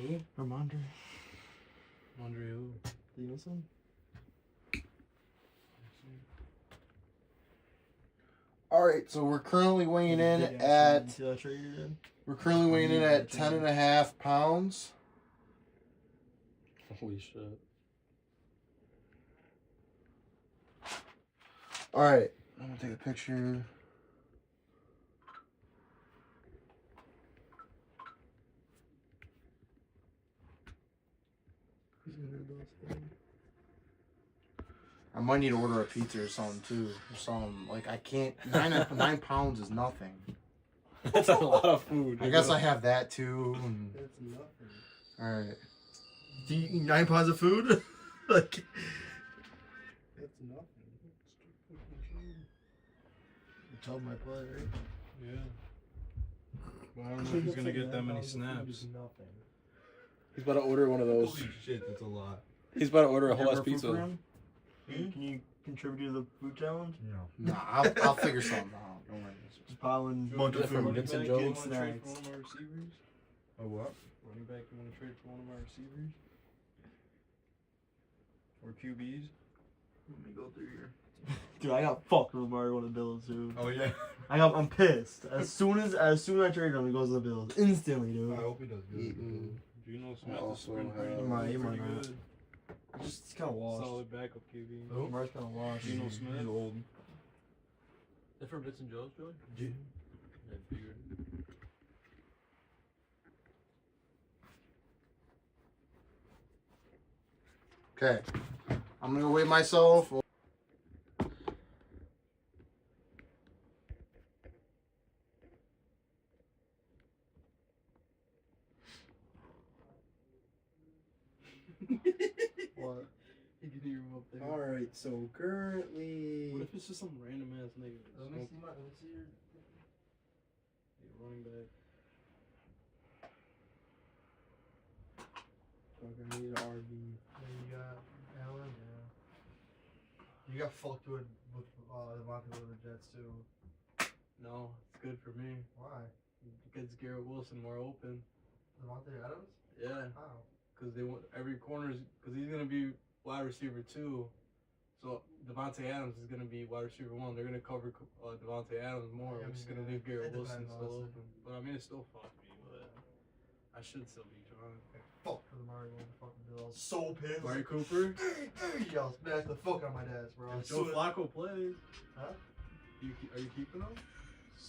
Who? Ramondre. Andre who? Stevenson. All right, so we're currently weighing in at. We're currently weighing in at 10.5 pounds. Holy shit. All right, I'm gonna take a picture. I might need to order a pizza or something too, or something. Like I can't. 9 pounds is nothing. That's a lot of food. I guess I have that too. That's nothing. All right. Do you eat 9 pounds of food? Like. That's nothing. Tell my play, right? Yeah. Well, I don't know if he's gonna get that many snaps. Nothing. He's about to order one of those. Holy shit, that's a lot. He's about to order a whole You ass ever food for pizza. him? Can you contribute to the food challenge? No. Nah, I'll figure something out. Don't worry. Just piling Bunch of From food. Vincent Kids Jones. snacks. One of our receivers. Oh, what? Running back, you want to trade for one of our receivers? Or QBs? Let me go through here. Dude, I got fucked with Mario on the Bills, dude. Oh, yeah. I'm pissed. As soon as I traded him, he goes to the Bills instantly, dude. I hope he does good. Eaton. Geno Smith is Also looking pretty, have- He might pretty not. good. Just kind of washed. Solid backup QB. Who? Mario's kind of washed. Geno Smith. He's old. They're from Vincent Jones, Joey? Yeah. I figured. Okay. I'm gonna weigh myself. What? You can hear him up there. Alright, so currently. What if it's just some random ass nigga? Let me see your. Running back. Okay, I need an RB. Then you got Allen. Yeah. You got fucked with Devontae with the Jets too. No, it's good for me. Why? It gets Garrett Wilson more open. Devontae Adams? Yeah, How? because they want every corner's because he's gonna be wide receiver 2. So Devontae Adams is gonna be wide receiver 1. They're gonna cover Devontae Adams more, Yeah, which is yeah. gonna leave Garrett It Wilson depends, still honestly. open. But I mean, it still fucked me. But I should still be trying. Fuck for the Mario with the fucking Bills. So pissed. Mari Cooper. Y'all smacked the fuck out of my dad's, bro. If Joe Flacco plays, Huh? are you keeping him? You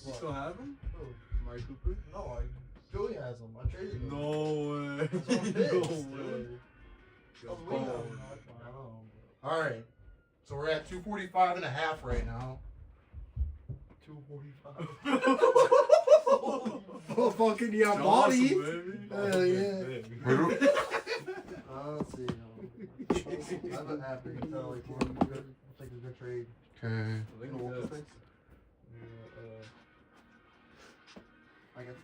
What? still have him? Who? Mari Cooper? No, Billy has them. I traded them. No way. That's what I'm pissed, no dude. way. I was waiting on them. All right. So we're at 245 and a half right now. 245. Oh, fucking yeah, body. Hell yeah. Let's see. I've been happy to tell like we're good. Looks like a good trade. Okay. I got.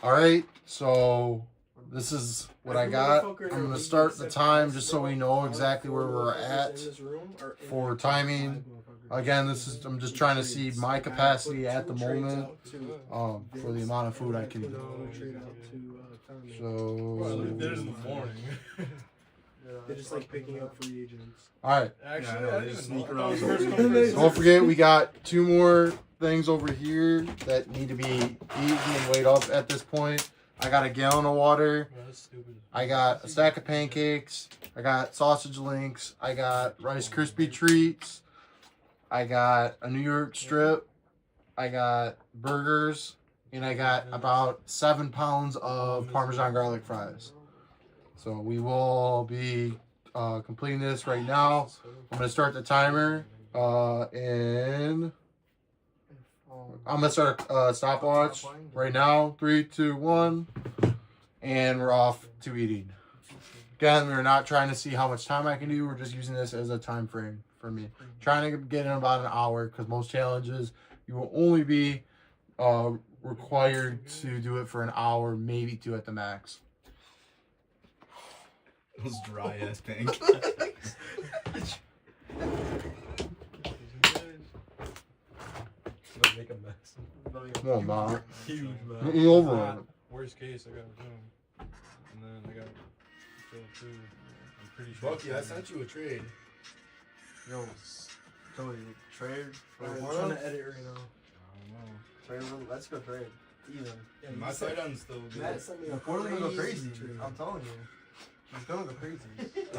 All right, so this is what I got. I'm gonna start the time just so we know exactly where we're at for timing. Again, I'm just trying to see my capacity at the moment for the amount of food I can eat. So There's in the morning. They're just like picking up free agents. all right, Actually, Yeah, I they didn't sneak know. around. That was first come, first don't forget we got 2 more things over here that need to be eaten and weighed up at this point. I got a gallon of water. Bro, that's stupid. I got a stack of pancakes. I got sausage links. I got Rice Krispie treats. I got a New York strip. I got burgers. And I got about 7 pounds of Parmesan garlic fries. So we will be completing this right now. I'm going to start the timer. And I'm going to start a stopwatch right now. 3, 2, 1. And we're off to eating. Again, we're not trying to see how much time I can do. We're just using this as a time frame for me. Trying to get in about an hour because most challenges you will only be required to do it for an hour, maybe 2 at the max. Those dry ass pancakes. make a mess. Well, nah. Huge mess. Get you over it. Worst case, I got Zoom. And then I got Phil too. I'm pretty sure. Bucky, I sent you a trade. Yo, Tony, trade for I'm one. trying to edit right now. I don't know. Trade, let's go trade. Even. Yeah, My you tight said- end's still good. Matt sent me a Portland's gonna go crazy. trade. I'm telling you. He's gonna go crazy.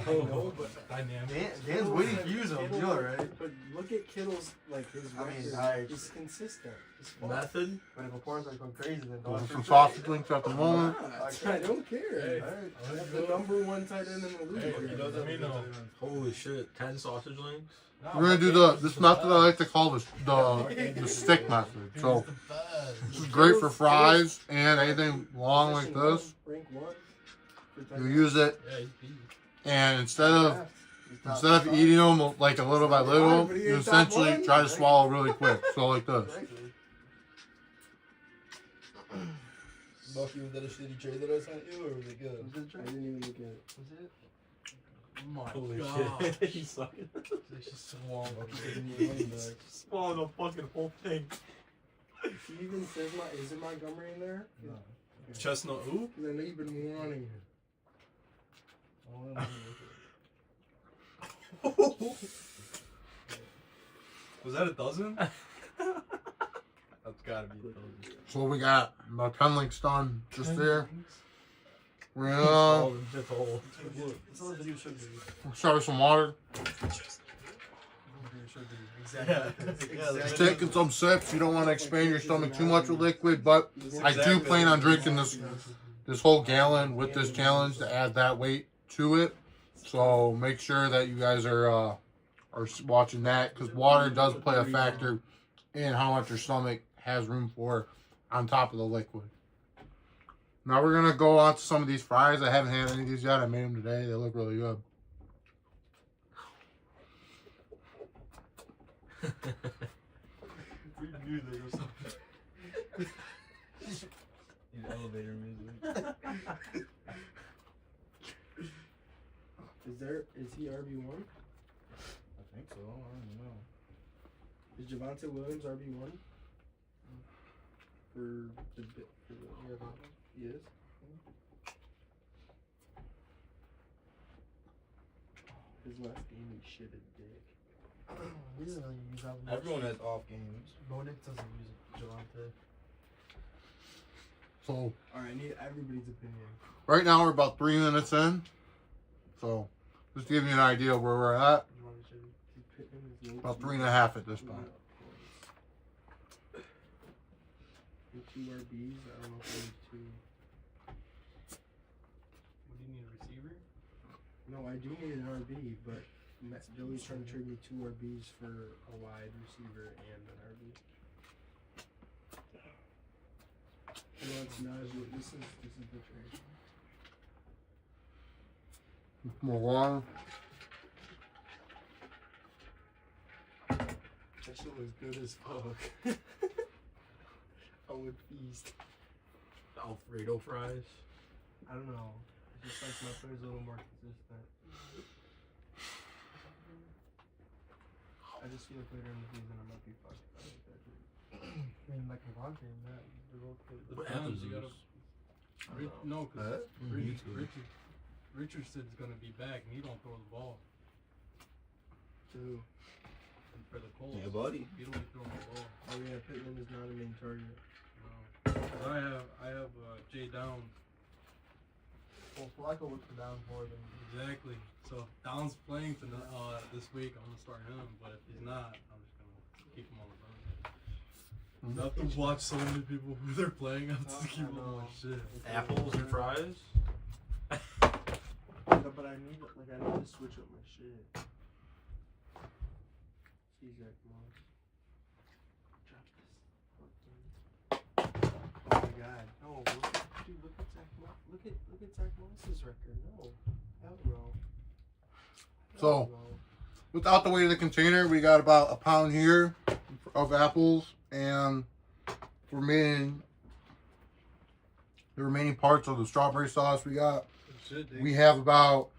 I know, but dynamic. Dan's waiting to use him. You know, right? But look at Kittle's his I mean, record. I- He's consistent. He's fun. Method? But if Portland's going crazy, then Going don't for some trade. sausage links at the moment. I don't care. Hey, I have the number one tight end in the league. Hey, he does have a good tight end. Holy shit. 10 sausage links? We're gonna do this method I like to call the stick method. So this is great for fries and anything long like this. Rank one. You use it, Yeah, he's beat. and instead of eating them like a little by little, you essentially try to swallow really quick. So like this. Bucky, was that a shitty trade that I sent you, or was it good? I didn't even look at it. Was it? Oh my Holy god. shit. He's sucking. They just swung. Swallowed the fucking whole thing. She even says is it Montgomery in there? No. Okay. Chestnut who? Because I know you've been wanting him. Was that a dozen? That's gotta be a dozen. So we got about 10 links done just there. We're gonna Swallowed him just whole. That's all the video should be. start with some water. Exactly. Just taking some sips. You don't want to expand your stomach too much with liquid, but I do plan on drinking this whole gallon with this challenge to add that weight to it. So make sure that you guys are watching that, because water does play a factor in how much your stomach has room for on top of the liquid. Now we're gonna go on to some of these fries. I haven't had any of these yet. I made them today. They look really good. We knew there was something. Need elevator music. Is he RB1? I think so. I don't know. Is Javonte Williams RB1? For the he is. His last game he shit a dick. He doesn't really use that much. Everyone has off games. Bonick doesn't use Javante. So Alright, I need everybody's opinion. right now we're about 3 minutes in. So just to give you an idea of where we're at. About 3.5 at this point. Two RBs. I don't know if there's two. What do you need, a receiver? No, I do need an RB, but Billy's trying to trade me two RBs for a wide receiver and an RB. No, it's not. This is the trade. More water. That shit was good as fuck. I would feast. Alfredo fries. I don't know. It just like my food's a little more consistent. I just feel like later in the season I might be fucked up with that. I mean, like Javante and that, they're both good. What Depends, happens? you gotta. No, because Richardson's gonna be back and he don't throw the ball. Too. And for the Colts. Yeah, buddy. He don't be throwing the ball. Oh yeah, Pittman is not a main target. No. 'Cause I have Jay Downs. Well, Flacco looks down more than. Exactly. So if Downs playing for this week, I'm gonna start him. But if he's not, I'm just gonna keep him on the bench. I have to watch so many people who they're playing. I have to keep them on my shit. Apples and fries? But I need to switch up my shit. See Zach Moss. Drop this. Oh my god. No, look at Zach Moss. Look at Zach Moss's record. No. Hell no. So, Hell no. without the weight of the container, we got about a pound here of apples, and the remaining parts of the strawberry sauce we have about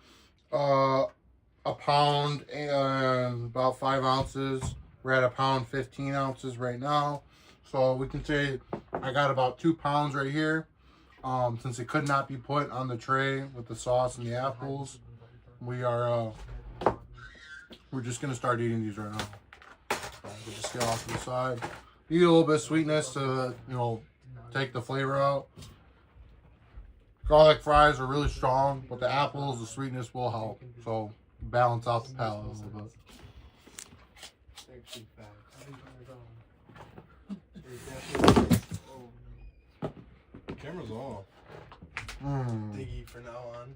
a pound and about 5 ounces. We're at a pound 15 ounces right now. So we can say I got about 2 pounds right here. Since it could not be put on the tray with the sauce and the apples, we're just gonna start eating these right now. We'll just get off to the side. Need a little bit of sweetness to, you know, take the flavor out. Garlic fries are really strong, but the apples, the sweetness will help. So balance out the palate a little bit. Camera's off. Diggy from now on.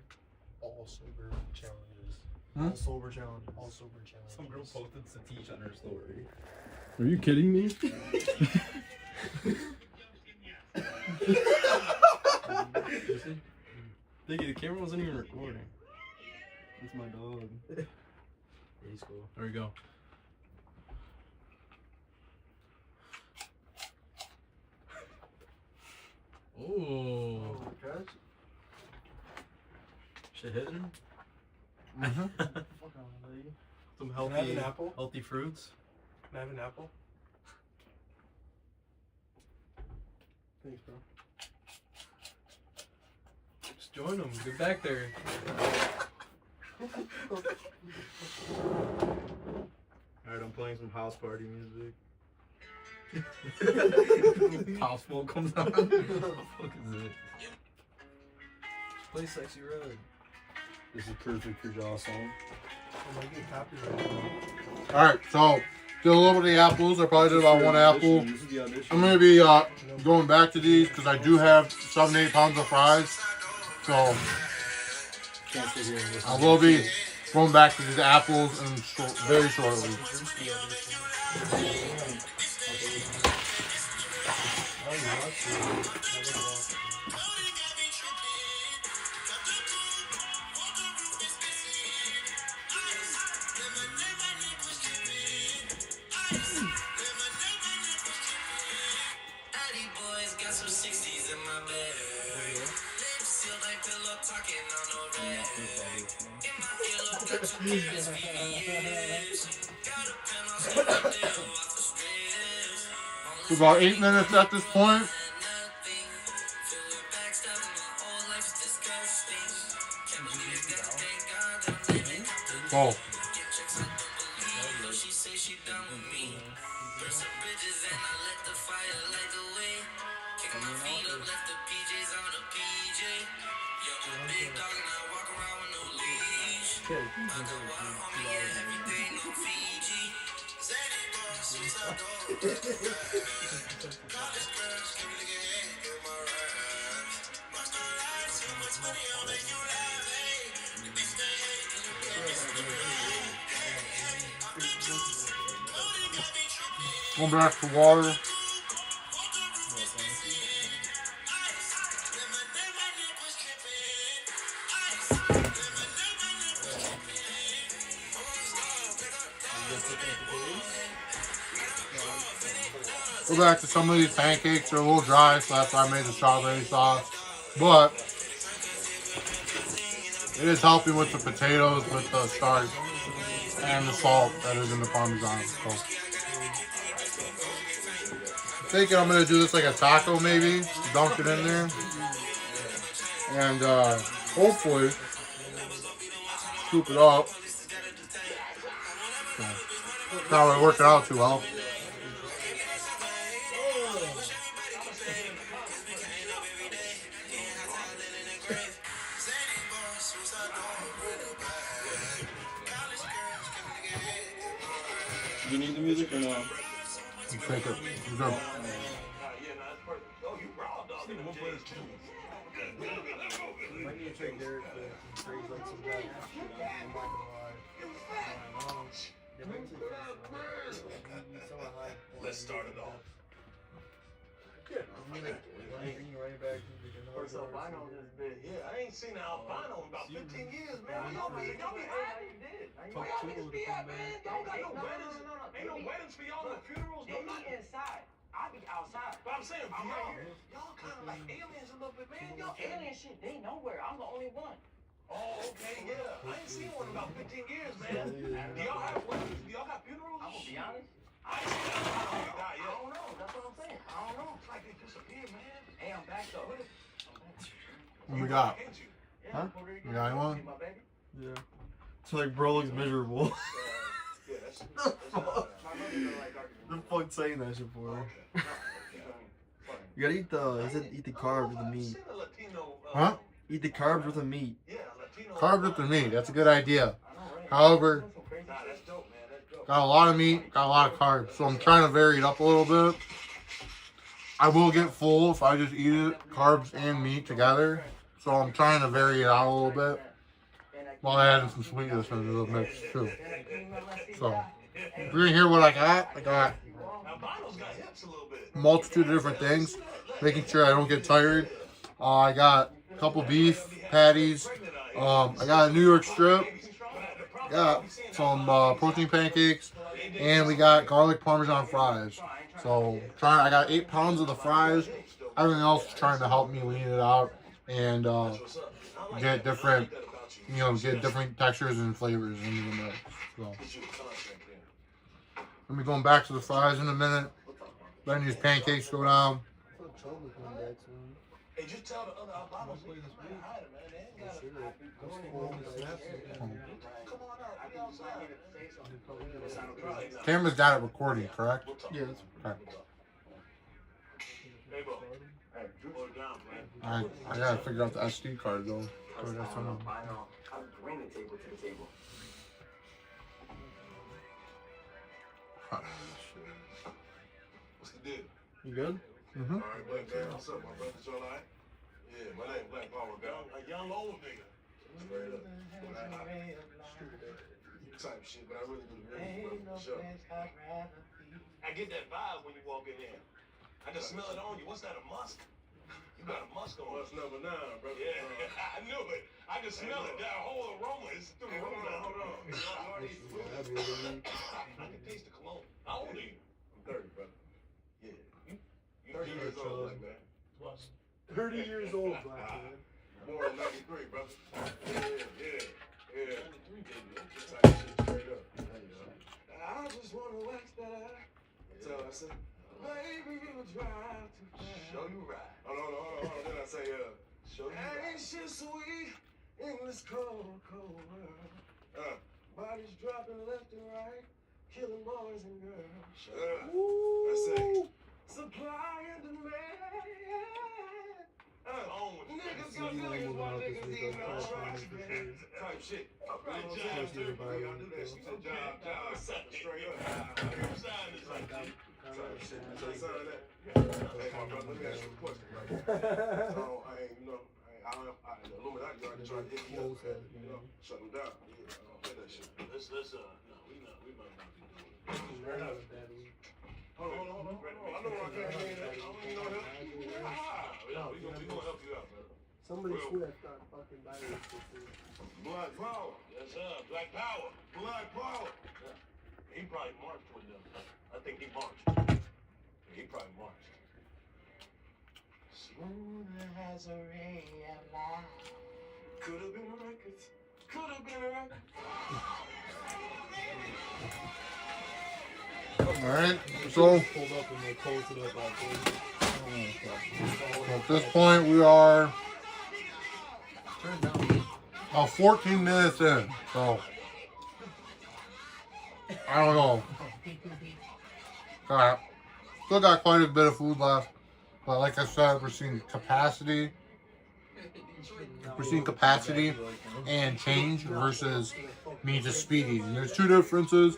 All sober challenges. Hmm? All sober challenges. All sober challenges. Some girl posted Satish on her story. Are you kidding me? Diggy, the camera wasn't even recording. That's my dog. He's cool. There we go. Oh, shit hitting. Mhm. Some Can I have an healthy, apple? healthy fruits. Can I have an apple? Thanks, bro. Just join them. Get back there. Alright, I'm playing some house party music. Pop Smoke comes on. What the fuck is it? Play Sexy Red. This is perfect for y'all song. I might get copyrighted. Alright, so did a little bit of the apples. I probably did about 1 apple. This is the audition. I'm gonna be going back to these because I do have 7-8 pounds of fries. So Can't sit here and listen I to will this be shit. going back to these apples and very shortly. For about 8 minutes at this point. Oh. Going back to water. Go back to some of these pancakes. They're a little dry, so that's why I made the strawberry sauce. But it is helping with the potatoes, with the starch, and the salt that is in the Parmesan. So I'm thinking I'm gonna do this like a taco, maybe dunk it in there, and hopefully scoop it up. So, not really working out too well. Do you need the music or no? You take it. You're good. Might need to trade Derek to trade like some guy. I'm not gonna lie. Let's start it off. Yeah, I ain't seen an albino in about 15 years, man. Y'all be hiding. Why y'all niggas be out, man? Y'all got no weddings. Ain't no weddings for y'all, no funerals, no nothing. Inside. I be outside. But I'm saying, y'all kind of like aliens a little bit, man. Y'all Alien shit, they nowhere. I'm the only one. Oh, okay, yeah. I ain't seen one in about 15 years, man. Do y'all have weddings? Do y'all got funerals? I'm gonna be honest. I ain't seen an albino die I yet. don't know. That's what I'm saying. What we got? Huh? You got anyone? Yeah. So like, bro looks miserable. The fuck saying that shit for? You gotta eat the. He said eat the carbs with the meat. Huh? Eat the carbs with the meat. Carbs with the meat. That's a good idea. However, got a lot of meat, got a lot of carbs, so I'm trying to vary it up a little bit. I will get full if I just eat it, carbs and meat together. So I'm trying to vary it out a little bit while adding some sweetness into the mix too. So if you're gonna hear what I got a multitude of different things, making sure I don't get tired. I got a couple beef patties. I got a New York strip. Got some protein pancakes, and we got garlic parmesan fries. So I got 8 pounds of the fries. Everything else is trying to help me lean it out and get different, get different textures and flavors into the mix. So let me going back to the fries in a minute. Letting these pancakes go down. Hey, just tell the other albinos play this week. Come on out, be outside. Camera's got it recording, correct? Yes. Okay. Hey, bro. Hey, slow it down, man. I gotta figure out the SD card though. So that's something. I'll bring the table to the table. What's the deal? You good? Mm-hmm. All right, Black Power. What's up, my brother? You all right? Yeah, my name Black Power, guy. A young old nigga. Straight up. Type shit, but I really do the music, bro, for sure. I get that vibe when you walk in here. I just smell it on you. What's that, a musk? You got a musk on. Musk number 9, brother. Yeah, I knew it. I can smell it. That whole aroma is through the room now. Hold on. I can taste the cologne. How old are you? I'm 30, brother. Yeah. You 30 years old, black man. What? 30 years old, black man. Born in 93, brother. Yeah. 93, baby. Type shit straight up. I just wanna wax that. So I said, baby, you drive too fast. Show you right. Hold on. Then I say, show you right. Ain't shit sweet in this cold, cold world. Bodies dropping left and right, killing boys and girls. That's it. Supply and demand. Niggas gonna do it while niggas eating our trash, man. Type shit. Right, job, dude. We gotta do that. She said, job. Straight up. Sign this right there. Type shit. Sign that. Hey, my brother, let me ask you a question, right? So, the Illuminati already tried to hit me up, shut them down. Yeah, I don't play that shit. No, we might not be doing it. Hold on. I know I can't mean that. I don't even know him. We gonna help you out, brother. Somebody should have started fucking Bible. Black Power. Yes, sir. Black Power. Black Power. Yeah. He probably marched with them. I think he marched. Yeah, he probably marched. Smooth as a ray of light. Could have been records. Could have been a record. Alright, so Pulled up and they posted up after. at this point we are 14 minutes in, so I don't know. Still got quite a bit of food left, but like I said, we're seeing capacity and change versus me just speed eating. There's two differences.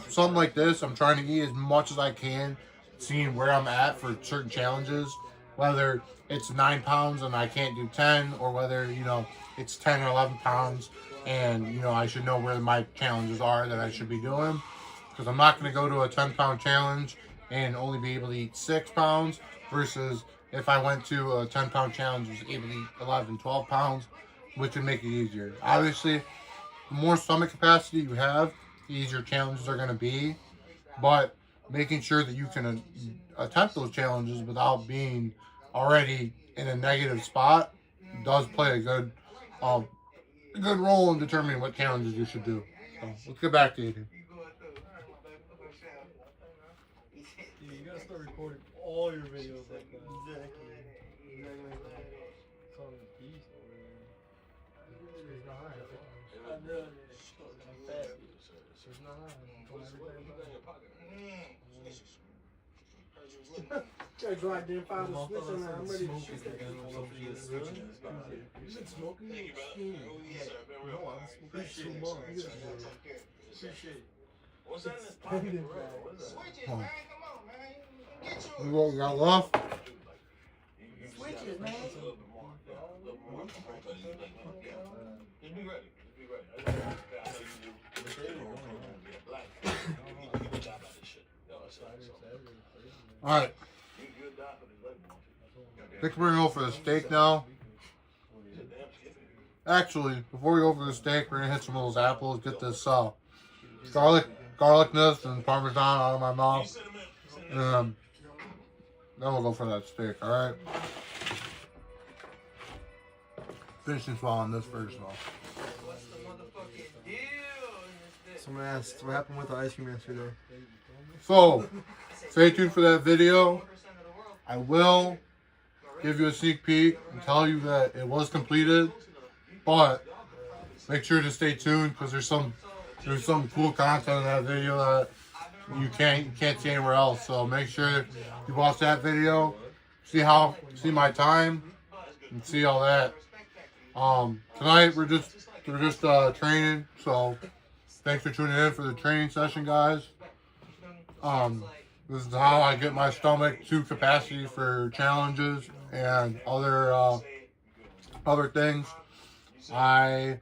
Something like this, I'm trying to eat as much as I can, seeing where I'm at for certain challenges, whether it's 9 pounds and I can't do 10, or whether, it's 10 or 11 pounds and, I should know where my challenges are that I should be doing. Because I'm not going to go to a 10-pound challenge and only be able to eat 6 pounds versus if I went to a 10-pound challenge and was able to eat 11, 12 pounds, which would make it easier. Obviously, the more stomach capacity you have, the easier challenges are going to be, but making sure that you can attempt those challenges without being already in a negative spot does play a good role in determining what challenges you should do. So let's get back to eating. Yeah, you gotta start recording all your videos like that. Try to drive them five and switch on. I'm ready to shoot that. You been smoking? What's that in his pocket? What is that? Switches, man. Come on, man. Get yours. You what we got left? Switches, man. Just be ready. Just be ready. I know you do. Black. You good job at this shit. All right. You good job at this label. I think we're gonna go for the steak now. Actually, before we go for the steak, we're gonna hit some of those apples. Get this garlicness and parmesan out of my mouth. Then we'll go for that steak. All right. Finishing swallowing this first though. What's the motherfucking deal in this? Someone asked what happened with the ice cream yesterday. So, stay tuned for that video. I will give you a sneak peek and tell you that it was completed, but make sure to stay tuned because there's some cool content in that video that you can't see anywhere else. So make sure you watch that video, see my time, and see all that. Tonight we're just training. So thanks for tuning in for the training session, guys. This is how I get my stomach to capacity for challenges and other things. I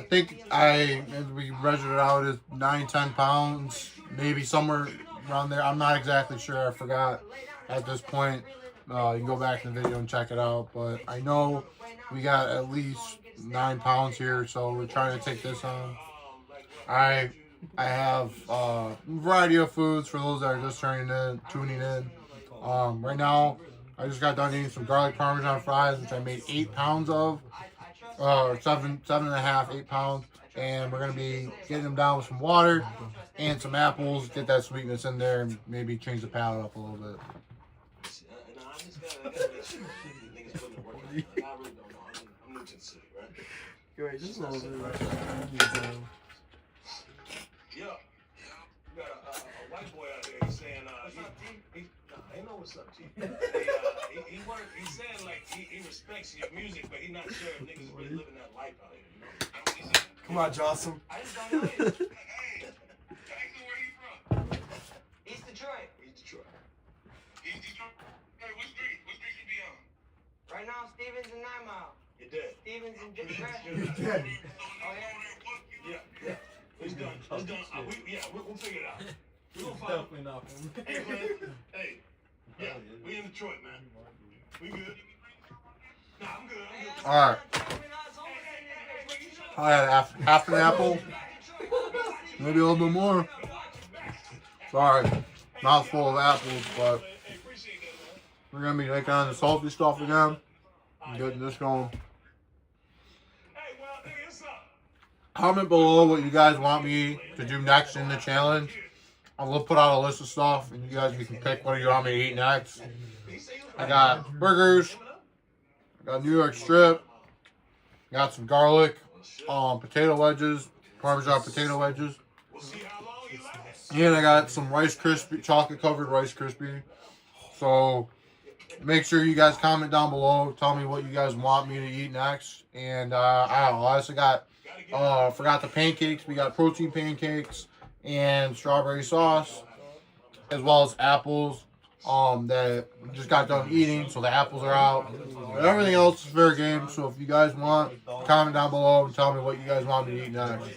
think as we measured it out, is 9-10 pounds, maybe somewhere around there. I'm not exactly sure. I forgot at this point. You can go back in the video and check it out. But I know we got at least 9 pounds here, so we're trying to take this on. I have a variety of foods for those that are just tuning in. Right now, I just got done eating some garlic parmesan fries, which I made 8 pounds of, or 7.5, 8 pounds. And we're gonna be getting them down with some water and some apples, get that sweetness in there, and maybe change the palate up a little bit. Wait, just a little bit. Yeah. You got a white boy out there. He's saying, I know what's up, T. He's saying like he respects your music, but he's not sure if niggas is really living that life out here. You know? Come on, Johnson. I just don't know you. Hey, tell me where he from. East Detroit. East Detroit. East Detroit. Hey, what street? What street you be on? Right now, Stevens and 9 Mile. You're dead. Stevens and You're Grass. dead. Oh, yeah? Yeah. It's done. It's done. We'll figure it out. We're gonna find. Definitely not for me. Hey, man. Hey. Yeah, we in Detroit, man. We good? Nah, I'm good. All right. I had half an apple, maybe a little bit more. Sorry, mouthful of apples, but we're gonna be making on the salty stuff again. And getting this going. Comment below what you guys want me to do next in the challenge. I will put out a list of stuff, and you guys can pick what you want me to eat next. I got burgers. I got New York strip. Got some garlic. Potato wedges. Parmesan potato wedges. And I got some Rice Krispie, chocolate covered Rice Krispie. So make sure you guys comment down below. Tell me what you guys want me to eat next. And I don't know. I also got forgot the pancakes. We got protein pancakes and strawberry sauce, as well as apples that we just got done eating, so the apples are out. But everything else is fair game, so if you guys want, comment down below and tell me what you guys want me to eat next.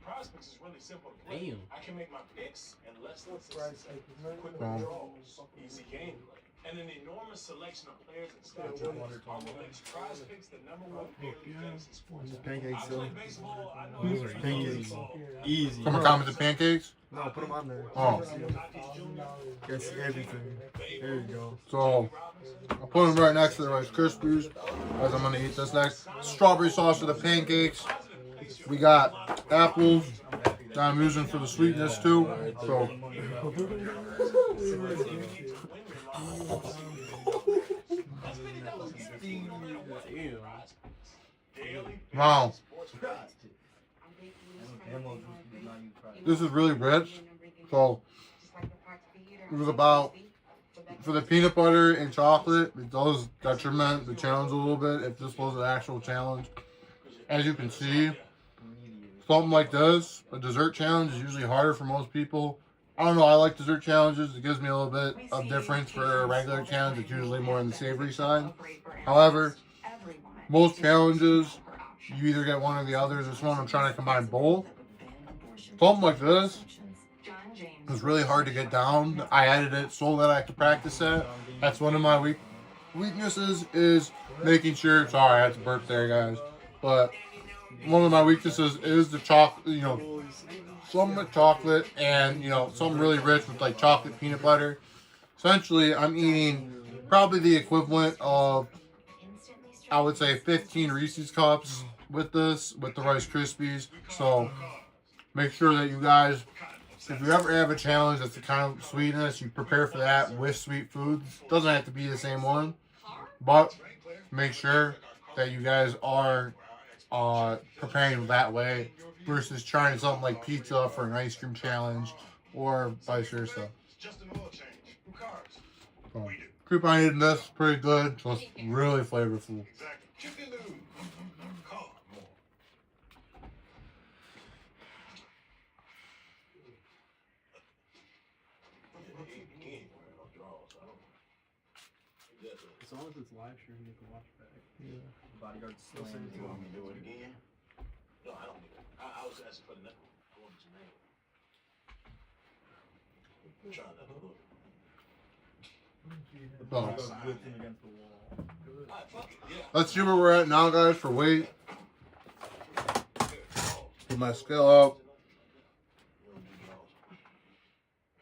Prospects is really simple to play. I can make my picks and less than 6 seconds. Quick withdrawals, easy gameplay, and an enormous selection of players and stats. Almost makes Prospects the #1 daily fantasy sports. Pancakes, I though. play baseball. I know it's Pancakes. Easy. Someone commented pancakes? No, put them on there. Oh. Get see everything. There you go. So I'll put them right next to the Rice Krispies, as I'm going to eat this next. Strawberry sauce for the pancakes. We got apples. that I'm using for the sweetness too. So, wow, this is really rich. So, it was about, for the peanut butter and chocolate, it does detriment the challenge a little bit if this was an actual challenge. As you can see, something like this, a dessert challenge, is usually harder for most people. I don't know, I like dessert challenges. It gives me a little bit of difference for a regular challenge. It's usually more on the savory side. However, most challenges, you either get one or the other. This one, I'm trying to combine both. Something like this is really hard to get down. I added it so that I could practice it. That's one of my weaknesses, is making sure. Sorry, I had to burp there, guys. But one of my weaknesses is the chocolate, you know, some with chocolate and, you know, something really rich with like chocolate peanut butter. Essentially, I'm eating probably the equivalent of, I would say, 15 Reese's Cups with this, with the Rice Krispies. So make sure that you guys, if you ever have a challenge that's the kind of sweetness, you prepare for that with sweet foods. Doesn't have to be the same one, but make sure that you guys are preparing that way versus trying something like pizza for an ice cream challenge or vice versa. So, coupon eating this pretty good, so it's really flavorful. As long as it's live stream, you can watch back. Bodyguard You slam. want me to do it again? No, I don't need it. I was asking for the next one. I wanted your name. I'm trying to look. So, Against the wall. Alright, fuck it. Yeah. let's see where we're at now, guys, for weight. Put my scale up.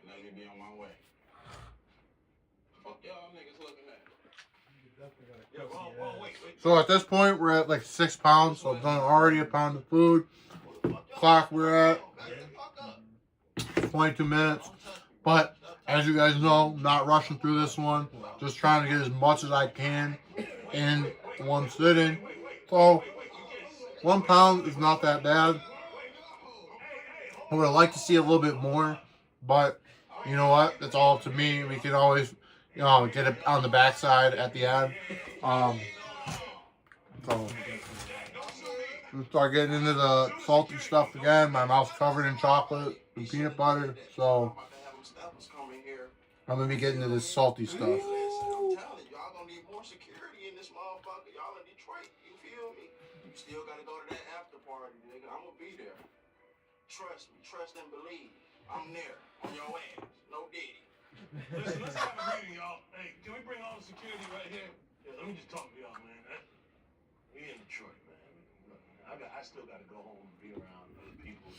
Let me be on my way. Fuck y'all niggas looking at. Yeah, wrong, wait. So at this point, we're at like 6 pounds. So I've done already a pound of food. Clock, we're at 22 minutes. But as you guys know, not rushing through this one. Just trying to get as much as I can in one sitting. So 1 pound is not that bad. I would like to see a little bit more, but you know what? That's all up to me. We can always, you know, get it on the backside at the end. So we start getting into the salty stuff again. My mouth's covered in chocolate and peanut butter, so I'm gonna be getting into this salty stuff. I'm telling you, y'all gonna need more security in this motherfucker. Y'all in Detroit, you feel me? You still gotta go to that after party, nigga. I'm gonna be there. Trust me, trust and believe. I'm there on your ass. No diddy. Listen, let's have a meeting, y'all. Hey, can we bring all the security right here? Yeah, let me just talk to y'all, man. We in Detroit, man. Look, I still gotta go home and be around other people.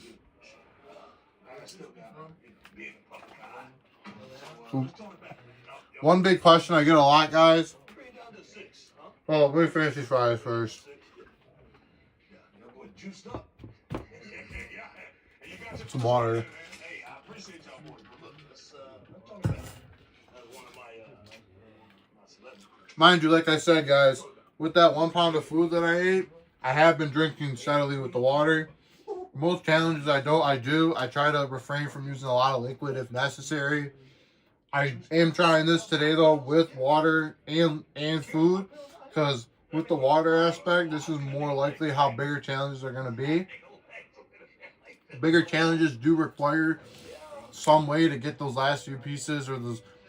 I still gotta be in the public eye. One big question I get a lot, guys. Oh, let me finish these fries first. Some water. Mind you, like I said, guys, with that 1 pound of food that I ate, I have been drinking steadily with the water. Most challenges I try to refrain from using a lot of liquid if necessary. I am trying this today though with water and food, because with the water aspect, this is more likely how bigger challenges are going to be. Bigger challenges do require some way to get those last few pieces or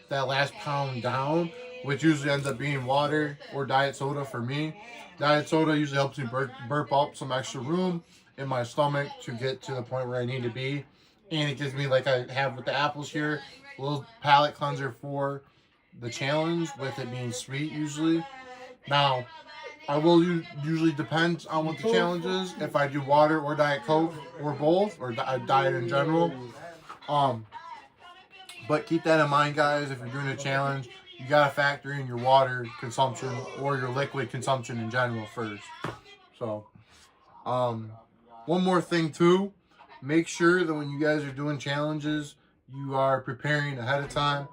that last pound down, which usually ends up being water or diet soda for me. Diet soda usually helps me burp up some extra room in my stomach to get to the point where I need to be. And it gives me, like I have with the apples here, a little palate cleanser for the challenge, with it being sweet usually. Now, I will usually depend on what the challenge is, if I do water or Diet Coke or both, or diet in general. But keep that in mind, guys. If you're doing a challenge, you gotta factor in your water consumption or your liquid consumption in general first. So, one more thing too, make sure that when you guys are doing challenges, you are preparing ahead of time.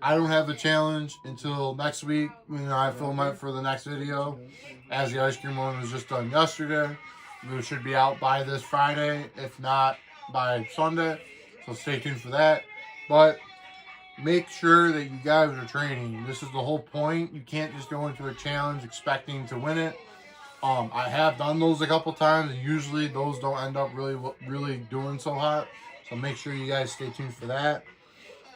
I don't have the challenge until next week when I film it for the next video, as the ice cream one was just done yesterday. It should be out by this Friday, if not by Sunday. So stay tuned for that. But make sure that you guys are training. This is the whole point. You can't just go into a challenge expecting to win it. I have done those a couple times, and usually those don't end up really doing so hot. So make sure you guys stay tuned for that.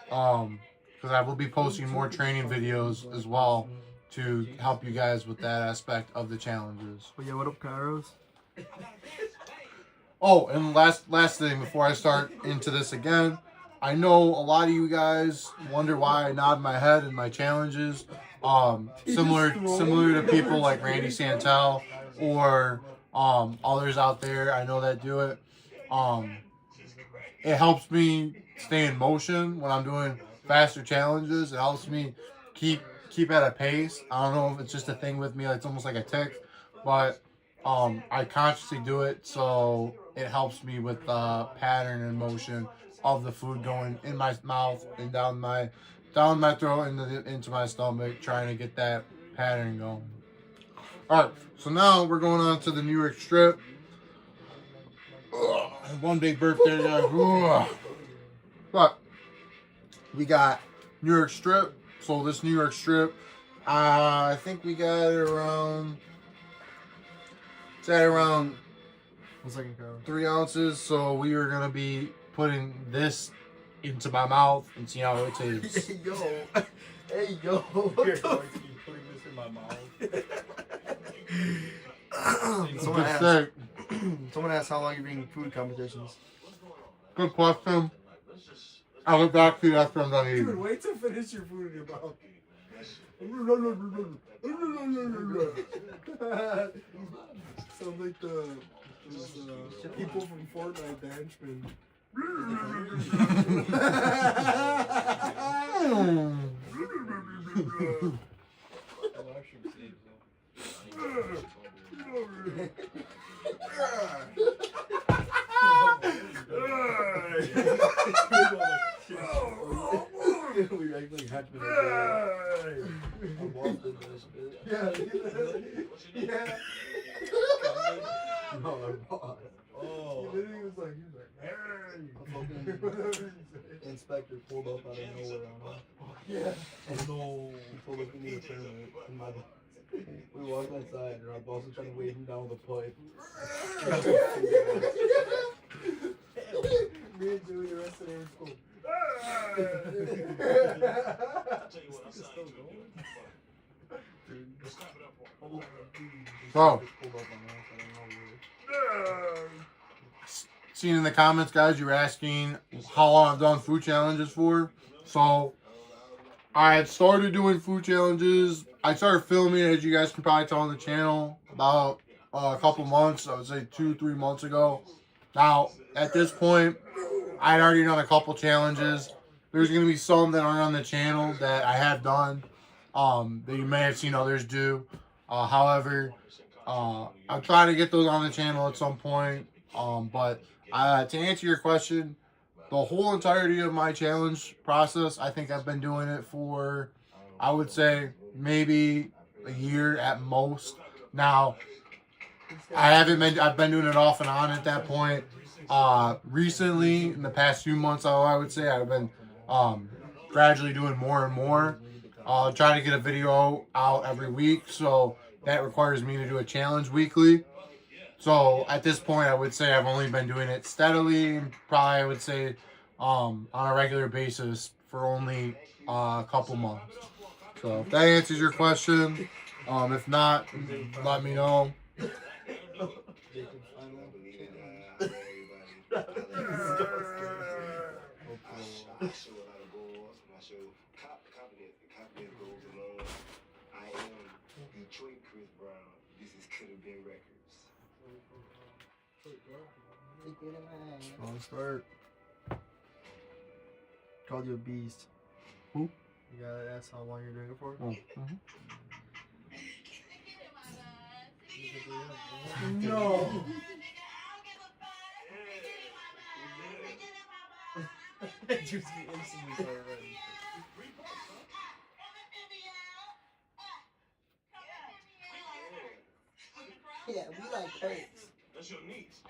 Because I will be posting more training videos as well to help you guys with that aspect of the challenges. But yeah, what up, Kairos? Oh, and last thing before I start into this again, I know a lot of you guys wonder why I nod my head in my challenges. Similar to people like Randy Santel or others out there, I know that do it. It helps me stay in motion when I'm doing faster challenges. It helps me keep at a pace. I don't know if it's just a thing with me, it's almost like a tick, but I consciously do it, so it helps me with the pattern and motion of the food going in my mouth and down my throat and into my stomach, trying to get that pattern going. Alright, so now we're going on to the New York strip. Ugh, one big birthday guy. But we got New York strip. So this New York strip, I think we got it around. It's at around 3 ounces. So we are gonna be putting this into my mouth and see how it tastes. Hey yo, hey yo. You're going to be putting this in my mouth. Someone asked how long you've been in food competitions. Good question. I'll get back to you after I'm done Dude, eating. wait to finish your food in your mouth. Sound like those people from Fortnite, the henchmen. We act like Hatchman. Yeah. No, our boss. He literally was like, hey. Inspector pulled up out of nowhere on us. Yeah. And no, he pulled up in the tournament. And my boss, we walked outside, and our boss was trying to weigh him down with a pipe. Me and Joey the rest of the day in school. So, seen in the comments, guys, you were asking how long I've done food challenges for. So, I had started doing food challenges. I started filming, as you guys can probably tell on the channel, about a couple months. I would say 2-3 months ago. Now, at this point, I had already done a couple challenges. There's going to be some that aren't on the channel that I have done, that you may have seen others do. However, I'll try to get those on the channel at some point. But to answer your question, the whole entirety of my challenge process, I think I've been doing it for, I would say, maybe a year at most. Now, I've been doing it off and on at that point. Recently, in the past few months, I would say I've been gradually doing more and more. Trying to get a video out every week, so that requires me to do a challenge weekly. So at this point, I would say I've only been doing it steadily, probably I would say on a regular basis for only a couple months. So if that answers your question, if not, let me know. Detroit Chris Brown. This is Could Have Been Records. Long start. Called you a beast. Who? You gotta ask how long you're doing it for? Oh, No. Juicy instantly started running. Yeah, we like cakes. That's your niece.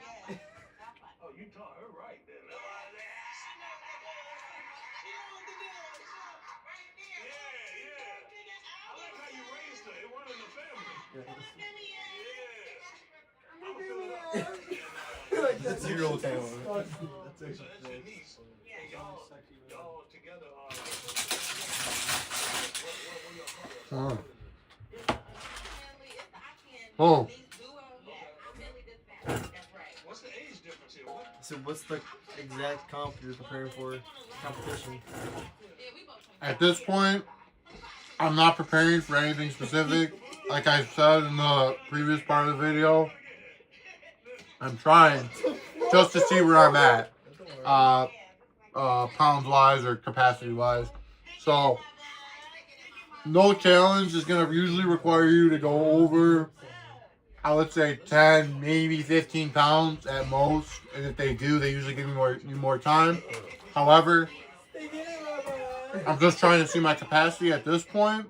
Oh, you taught her right then. Yeah, yeah. I like how you raised her. It went in the family. Yeah. Like That's zero talent. So that's your niece. Y'all together Oh. Oh. What's the age difference here? What? So what's the exact comp you're preparing for? Competition? At this point, I'm not preparing for anything specific. Like I said in the previous part of the video, I'm trying just to see where I'm at, pounds wise or capacity wise. So, no challenge is gonna usually require you to go over, I would say 10, maybe 15 pounds at most. And if they do, they usually give me more time. However, I'm just trying to see my capacity at this point.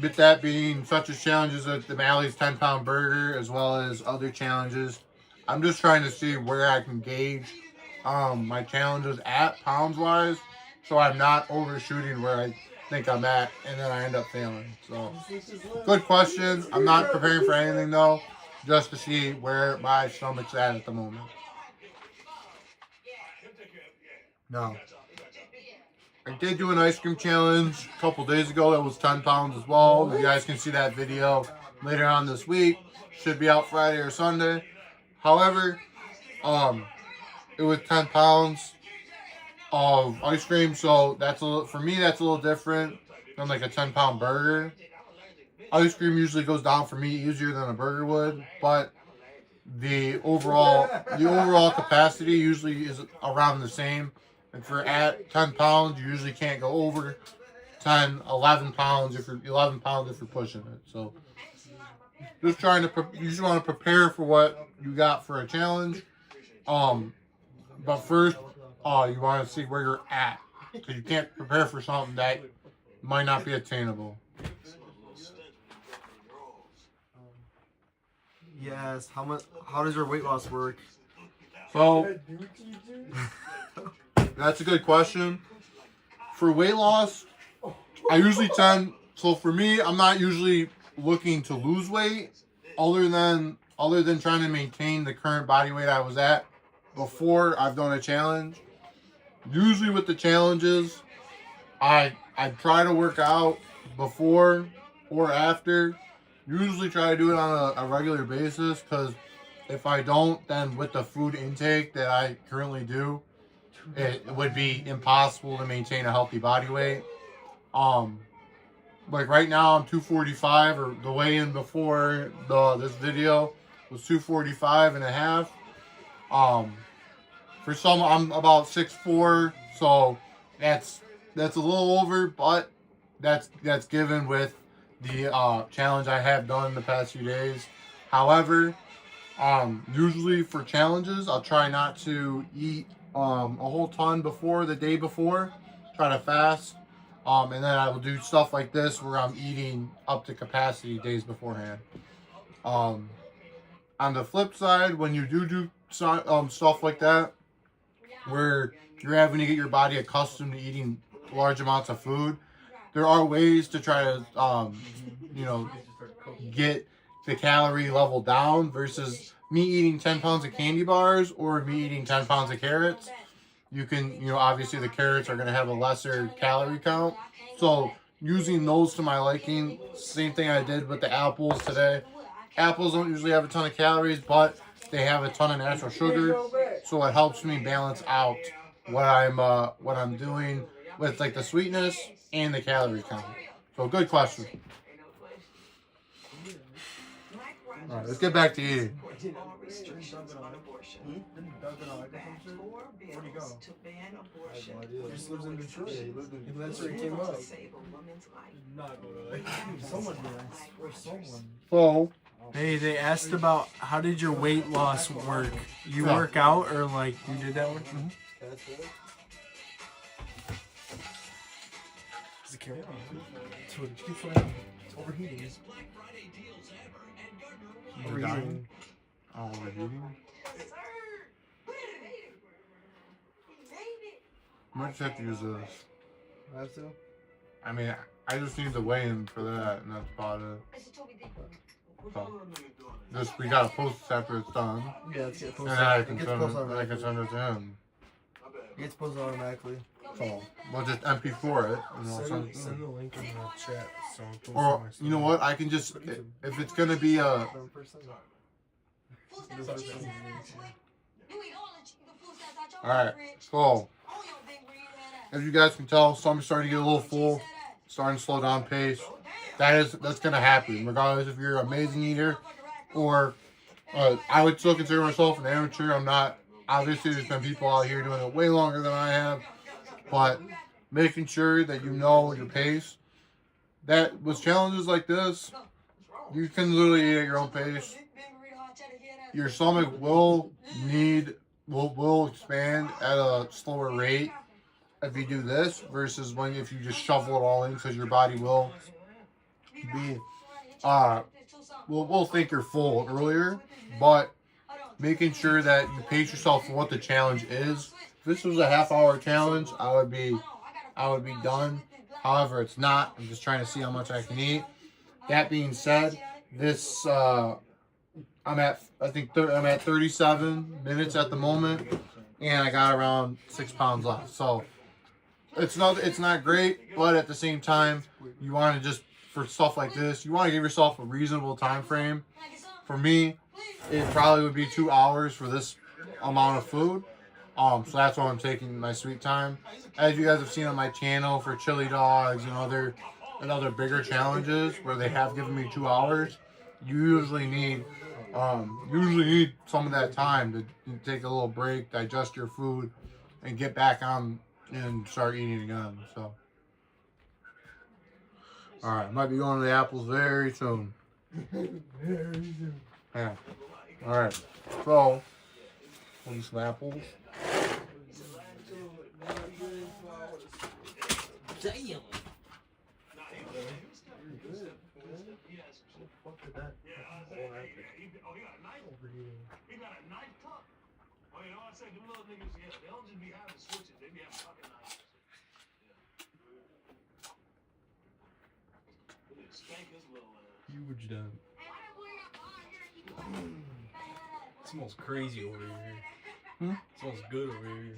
With that being such as challenges at the Mally's 10-pound burger, as well as other challenges, I'm just trying to see where I can gauge my challenges at pounds wise, so I'm not overshooting where I think I'm at, and then I end up failing. So, good question. I'm not preparing for anything though, just to see where my stomach's at the moment. No. I did do an ice cream challenge a couple days ago that was 10 pounds as well. You guys can see that video later on this week. Should be out Friday or Sunday. However, it was 10 pounds of ice cream, so that's for me that's a little different than like a 10-pound burger. Ice cream usually goes down for me easier than a burger would, but the overall capacity usually is around the same. And for at 10 pounds, you usually can't go over 10, 11 pounds if you're 11 pounds if you're pushing it. So just trying to you just want to prepare for what you got for a challenge. But first, you want to see where you're at, because you can't prepare for something that might not be attainable. Yes. How does your weight loss work? So that's a good question. For weight loss, I usually so for me, I'm not usually looking to lose weight other than trying to maintain the current body weight I was at before I've done a challenge. Usually with the challenges, I try to work out before or after. Usually try to do it on a regular basis, because if I don't, then with the food intake that I currently do, it would be impossible to maintain a healthy body weight. Like right now I'm 245, or the weigh-in before this video was 245 and a half. For some, I'm about 6'4", so that's a little over, but that's given with the challenge I have done in the past few days. However, usually for challenges, I'll try not to eat a whole ton before the day before. Try to fast, and then I will do stuff like this where I'm eating up to capacity days beforehand. On the flip side, when you do stuff like that, where you're having to get your body accustomed to eating large amounts of food, there are ways to try to get the calorie level down, versus me eating 10 pounds of candy bars or me eating 10 pounds of carrots. You can, obviously the carrots are going to have a lesser calorie count. So using those to my liking, same thing I did with the apples today. Apples don't usually have a ton of calories, but they have a ton of natural sugar. So it helps me balance out what I'm doing with like the sweetness and the calorie count. So good question. All right, let's get back to eating. Where'd he go? He just lives in Detroit. Yeah, he lived in Detroit. That's where he came up. Not going Someone did. Or someone. So, Hey, they asked about how did your weight loss work? You Yeah. work out or like you did that work? That's it. the camera on? So it keeps like overheating. You're dying? Oh, overheating? I might just have to use this. I have to. I mean, I just need the weigh-in for that, and that's about it. So, just we gotta post this after it's done, Yeah, let's get and posted. then I It can gets send posted it. I can automatically. send it to him. It gets posted automatically. So we'll just MP4 it, and I'll send it to Send him. the link in the chat. So I'll post Or on my you know story. what? I can just if it's gonna be a Them person. all right. So as you guys can tell, stomach's starting to get a little full, starting to slow down pace. That's gonna happen, regardless if you're an amazing eater or I would still consider myself an amateur. I'm not. Obviously, there's been people out here doing it way longer than I have, but making sure that you know your pace. That with challenges like this, you can literally eat at your own pace. Your stomach will expand at a slower rate if you do this versus if you just shovel it all in, because your body will be we'll think you're full earlier, but making sure that you pace yourself for what the challenge is. If this was a half-hour challenge, I would be done. However, it's not. I'm just trying to see how much I can eat. That being said, this I'm at 37 minutes at the moment, and I got around 6 pounds left. So it's not great, but at the same time, you want to just for stuff like this, you want to give yourself a reasonable time frame. For me, it probably would be 2 hours for this amount of food. So that's why I'm taking my sweet time. As you guys have seen on my channel for chili dogs and other bigger challenges where they have given me 2 hours, you usually need some of that time to take a little break, digest your food, and get back on and start eating again. So, all right, I might be going to the apples very soon. Yeah. All right. So, we'll do some apples. Damn. Huge done. It smells crazy over here. It smells good over here.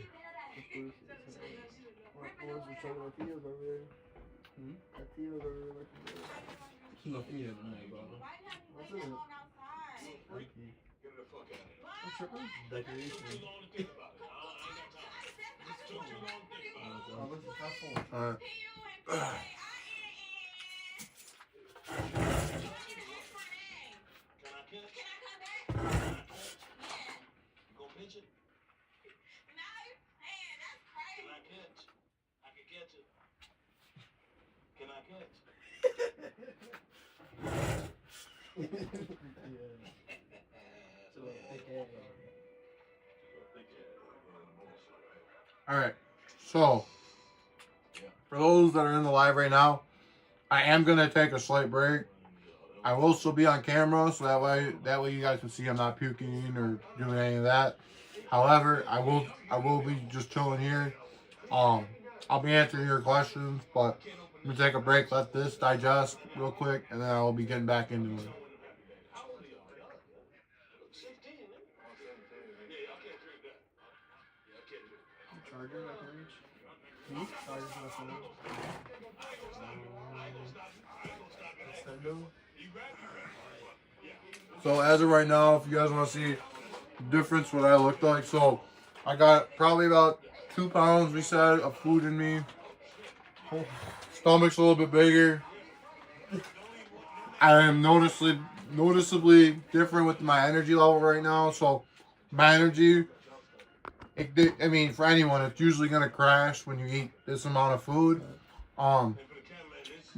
Nothing you don't know about. What's in it? Decoration. Oh, look at how full. All right. All right. So, for those that are in the live right now, I am gonna take a slight break. I will still be on camera, so that way you guys can see I'm not puking or doing any of that. However, I will be just chilling here. I'll be answering your questions, but I'm gonna take a break, let this digest real quick, and then I'll be getting back into it. Charger I can reach? Charger's my phone. Nintendo. So as of right now, if you guys want to see the difference what I look like, so I got probably about 2 pounds, we said, of food in me. Stomach's a little bit bigger. I am noticeably different with my energy level right now. So my energy, I mean, for anyone, it's usually gonna crash when you eat this amount of food.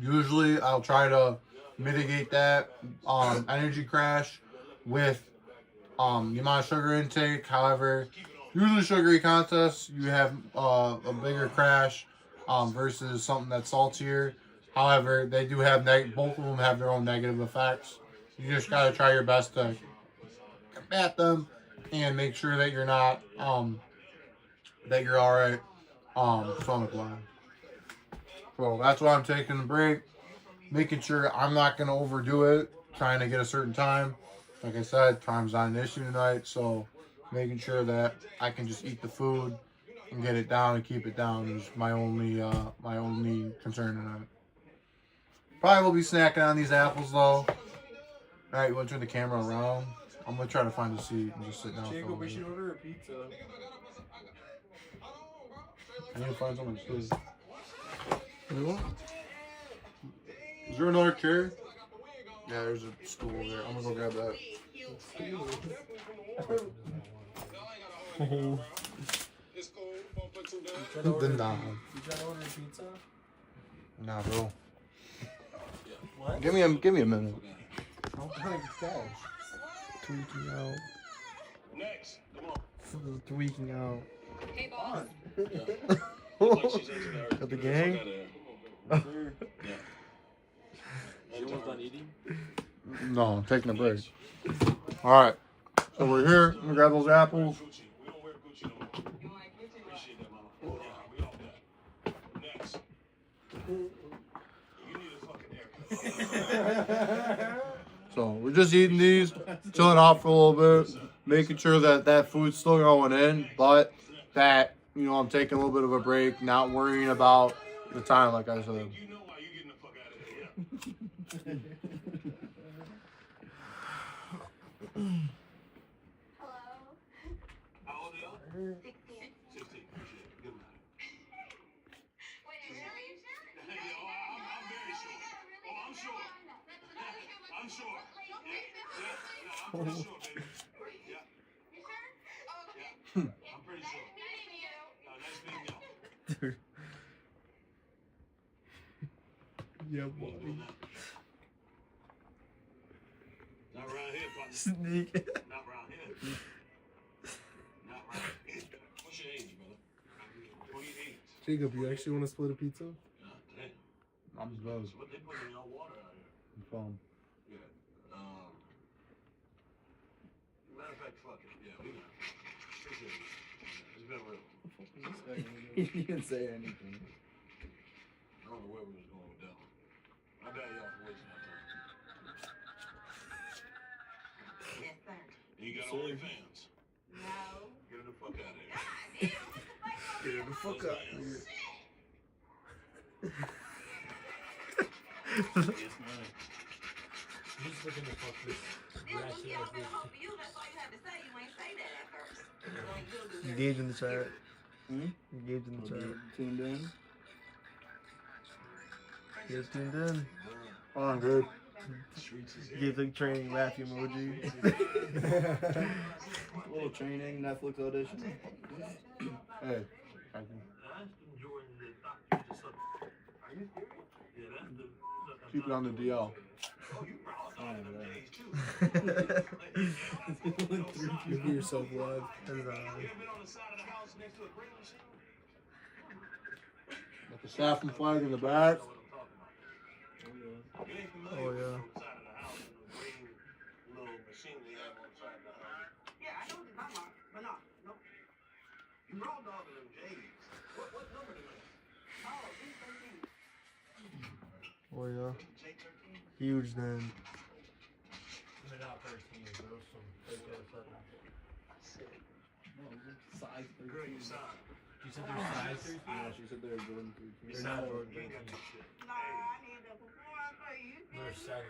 Usually I'll try to mitigate that energy crash with the amount of sugar intake. However, usually sugary contests, you have a bigger crash versus something that's saltier. However, they do have both of them have their own negative effects. You just gotta try your best to combat them and make sure that you're not that you're all right stomach line. So that's why I'm taking the break, making sure I'm not gonna overdo it, trying to get a certain time. Like I said, time's not an issue tonight, so making sure that I can just eat the food and get it down and keep it down is my only concern tonight. Probably will be snacking on these apples though. All right, you want to turn the camera around? I'm gonna try to find a seat and just sit down. Jacob, we should order a pizza. I need to find someone to sit. What? Is there another chair? Yeah, there's a stool there. I'm gonna go grab that. The knob. You trying to order a pizza? Nah, bro. What? Give me a minute. I'm playing cash. Tweaking out. Next, come on. Tweaking out. Hey, boss. Got the gang? You almost done eating? No, I'm taking a break. Alright. So we're here. I'm gonna grab those apples. We don't wear Gucci no more. Appreciate that, mama. Yeah, we all that. Next. You need a fucking haircut. So we're just eating these, chilling out for a little bit, making sure that that food's still going in, but that, you know, I'm taking a little bit of a break, not worrying about the time, like I said. You know why you getting the fuck out of here, yeah. How old are y'all? 16. Appreciate it. Good night. I'm very sure. Oh, I'm sure. I'm sure. Yeah, I'm pretty sure, baby. Yeah. Yeah. I'm pretty sure. Nice meeting y'all. Yeah, boy. Not around here, partner. Sneak. Not around here. Not around here. What's your age, brother? 28. Jacob, you actually want to split a pizza? God damn. I'm close. What they put in y'all water out here? Yeah. Matter of fact, fuck it. Yeah, we got it. Appreciate it. It's been real. He didn't say anything. I don't know where we was going with that one. I bet y'all for wasting our time. Yes, sir. And you got OnlyFans. No. Get the fuck out of here. Get the fuck out of here. Who's looking to fuck this Still look you up in the hope for you. That's all you had to say. You ain't say that at first. Engage in the chat. Engage in the chat. Tuned in. You guys tuned in? Oh, I'm good. You gave the training laugh emoji. A little training, Netflix audition. Hey. Keep it on the DL. You hear yourself live. Got the saffron flag in the back. Oh, yeah. Yeah, I know what you're talking about, but no. You raw dogging them J's. What number do they? Oh, J13. Oh, yeah. J13? Huge then. They're not 13, bro. Some fake ass fucking. Size Girl, you signed. You said they're size 13? Yeah, she said they're Jordan 3. You They're signed. not Jordan You ain't got 13. no shit. Nah, I need that before I pay you. They're 7.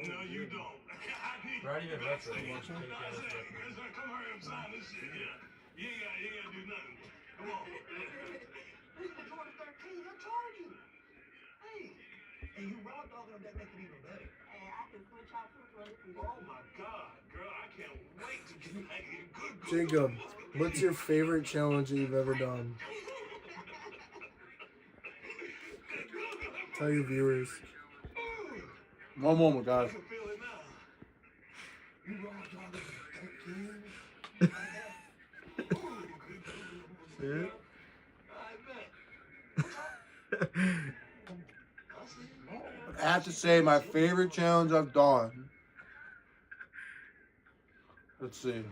No, you don't. I need Bro, I didn't even retro. Come Watch fake ass retro. hurry up, sign this shit. Yeah. You ain't gotta do nothing. Come on. This is Jordan 13, I told you. Hey, and you raw dogging them, that make it even better. Hey, I can switch out to Oh my God, girl, I can't wait to get back in. Good. Jacob, what's your favorite challenge that you've ever done? Tell your viewers. One moment, I guys. can feel it now. You raw dogging 13? Yeah? I bet. have to say my favorite challenge I've done. Let's see.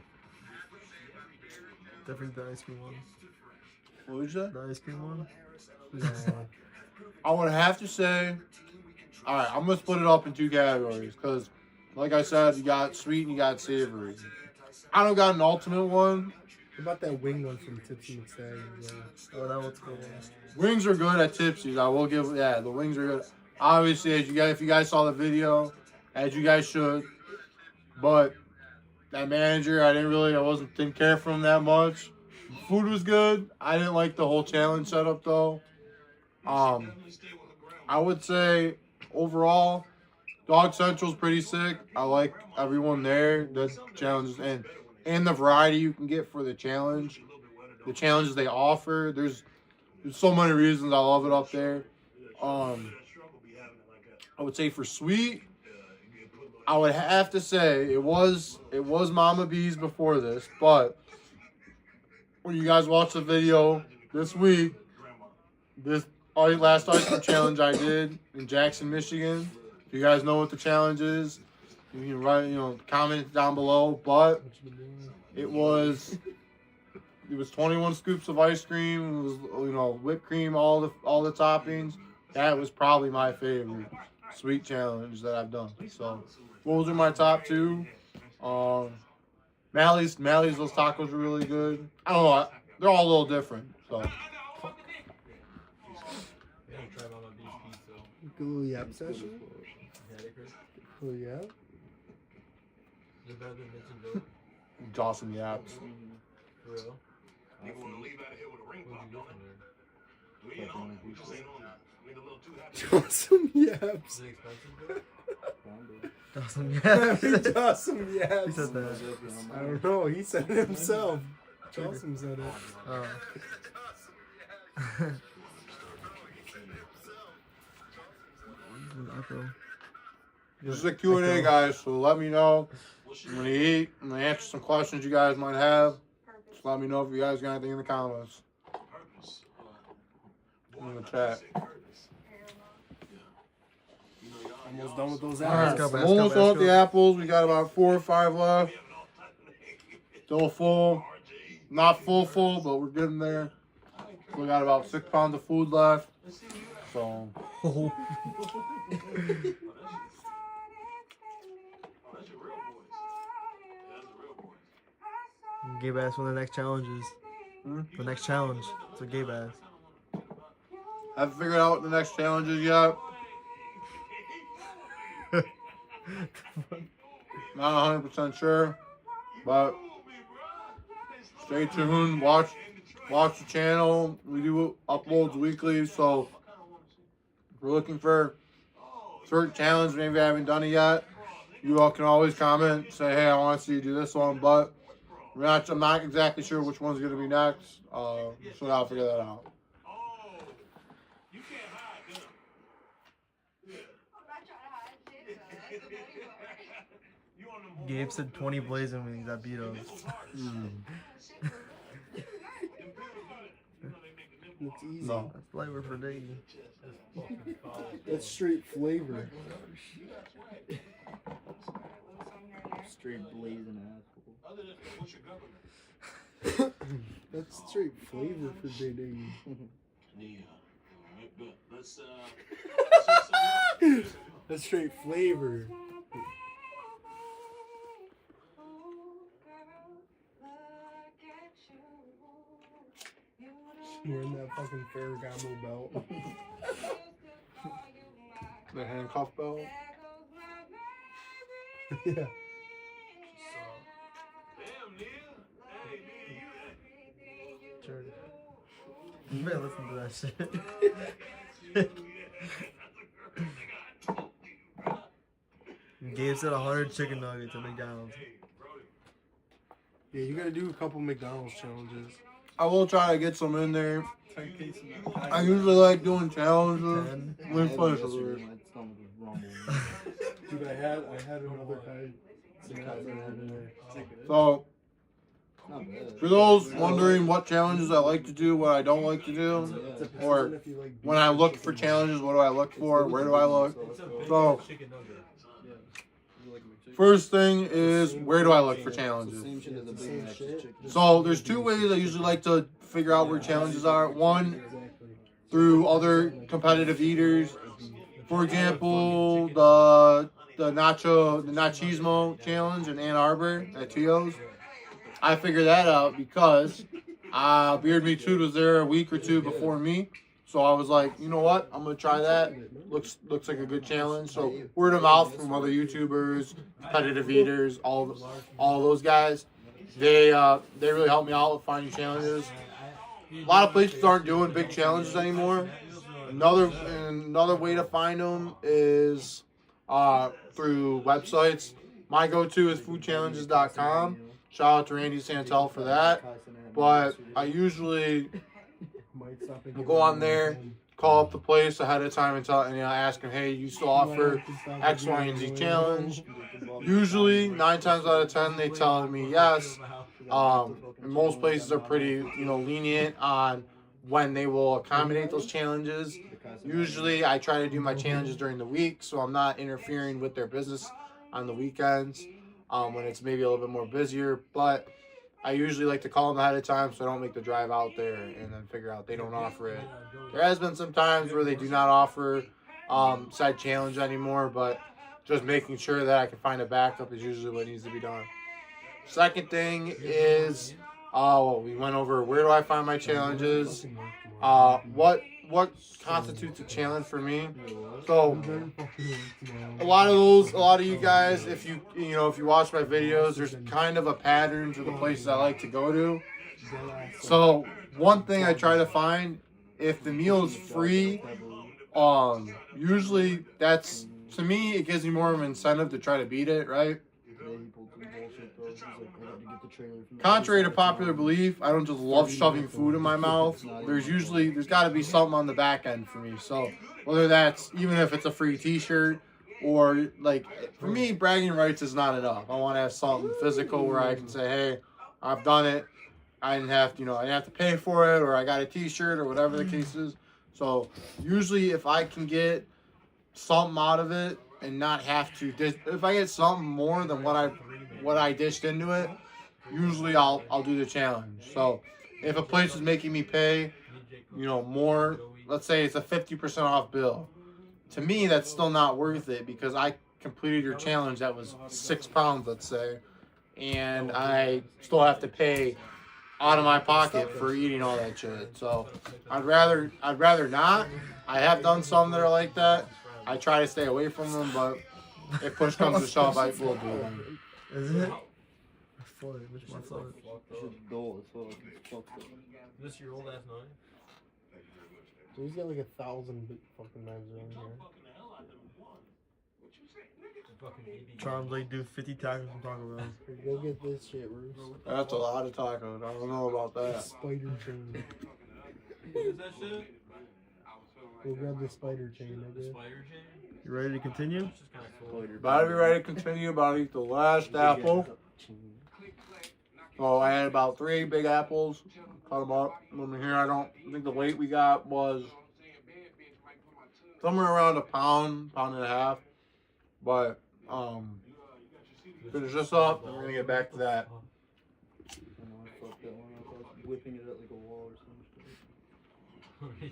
Different the ice cream one. What was that? The ice cream one. I would have to say, all right, I'm gonna split it up in two categories because, like I said, you got sweet and you got savory. I don't got an ultimate one. What about that wing one from Tipsy McStag? Oh, that one's cool. Wings are good at Tipsy's. I will give, yeah, the wings are good. Obviously, as you guys, if you guys saw the video, as you guys should, but that manager, I didn't care for him that much. Food was good. I didn't like the whole challenge setup though. I would say overall, Dog Central's pretty sick. I like everyone there. The challenges and the variety you can get for the challenge, the challenges they offer. There's so many reasons I love it up there. I would say for sweet, I would have to say it was Mama B's before this, but when you guys watch the video this week, this last ice cream challenge I did in Jackson, Michigan. If you guys know what the challenge is, you can write, comment down below. But it was 21 scoops of ice cream. It was whipped cream, all the toppings. That was probably my favorite sweet challenge that I've done. So those are my top two. Mally's those tacos are really good. I don't know, they're all a little different. So. Good little yap session. Little yap. Dawson Yaps. For real? Nigga wanna leave out of here with a ring pop, don't it? We ain't on it. We just ain't on that. Nigga a little too happy. Awesome yaps. Is it expensive? Awesome, yeah. Awesome yaps. He said that. I don't know. He said it himself. Awesome said it. Oh. This is a Q&A, guys, so let me know. I'm going to eat. I'm going to answer some questions you guys might have. Just let me know if you guys got anything in the comments. In the chat. Almost done with those All right, apples. almost done with the apples. We got about 4 or 5 left. Still full. Not full, but we're getting there. We got about 6 pounds of food left. So. Gabe asked when the next challenge is. The next challenge. It's what Gabe asked. I haven't figured out what the next challenge is yet. Not 100% sure, but stay tuned. Watch the channel. We do uploads weekly, so if we're looking for certain challenge, maybe I haven't done it yet. You all can always comment, say, hey, I want to see you do this one, but I'm not exactly sure which one's going to be next, so I'll figure that out. Gabe said 20 blazing wings at Beato's. Looks easy. No. That's flavor for days. That's straight flavor. Straight blazing asshole. That's straight flavor for JD. That's straight flavor. Wearing that fucking Ferragamo belt. The handcuff belt. Yeah. Sure. You better listen to that shit. Gabe said 100 chicken nuggets at McDonald's. Yeah, you gotta do a couple McDonald's challenges. I will try to get some in there. I usually like doing challenges with places. Dude, I had another guy. So, For those wondering what challenges I like to do, what I don't like to do, or when I look for challenges, what do I look for? Where do I look? So, first thing is, where do I look for challenges? So, there's two ways I usually like to figure out where challenges are. One, through other competitive eaters. For example, the Nachismo challenge in Ann Arbor at Tio's. I figured that out because Beard Me Too was there a week or two before me. So I was like, you know what? I'm gonna try that. Looks like a good challenge. So word of mouth from other YouTubers, competitive eaters, all those guys. They really helped me out with finding challenges. A lot of places aren't doing big challenges anymore. Another way to find them is through websites. My go-to is foodchallenges.com. Shout out to Randy Santel for that. But I usually will go on there, call up the place ahead of time and ask them, hey, you still offer X, Y, and Z challenge? Usually, 9 times out of 10, they tell me yes. And most places are pretty, lenient on when they will accommodate those challenges. Usually, I try to do my challenges during the week, so I'm not interfering with their business on the weekends when it's maybe a little bit more busier. But I usually like to call them ahead of time so I don't make the drive out there and then figure out they don't offer it. There has been some times where they do not offer said challenge anymore, but just making sure that I can find a backup is usually what needs to be done. Second thing is, we went over where do I find my challenges, what constitutes a challenge for me. So a lot of you guys, if you watch my videos, there's kind of a pattern to the places I like to go to. So one thing I try to find, if the meal is free, usually that's, to me, it gives me more of an incentive to try to beat it, right? Contrary to popular belief, I don't just love shoving food in my mouth. There's got to be something on the back end for me. So whether that's, even if it's a free t-shirt, or like, for me, bragging rights is not enough. I want to have something physical where I can say, hey, I've done it. I didn't have to pay for it, or I got a t-shirt, or whatever the case is. So usually if I can get something out of it and not have to, if I get something more than what I dished into it, usually I'll do the challenge. So if a place is making me pay, more, let's say it's a 50% off bill. To me, that's still not worth it because I completed your challenge that was 6 pounds, let's say, and I still have to pay out of my pocket for eating all that shit. So I'd rather not. I have done some that are like that. I try to stay away from them, but if push comes to shove, I will do them. Is it? I flooded. Which one flooded? Is this your old ass knife? He's got like 1,000 fucking knives around here. Charms like do 50 tacos from Taco Bell. Go get this shit, Bruce. That's a lot of tacos. I don't know about that. Spider chain. What is that shit? Go grab the spider chain, I guess. Spider chain? You ready to continue? It's just kind of cool. About to be ready to continue. About to eat the last apple. So I had about 3 big apples. Cut them up. Over here, I think the weight we got was somewhere around a pound and a half. But finish this up, and we're gonna get back to that. Whipping it at like a wall or something.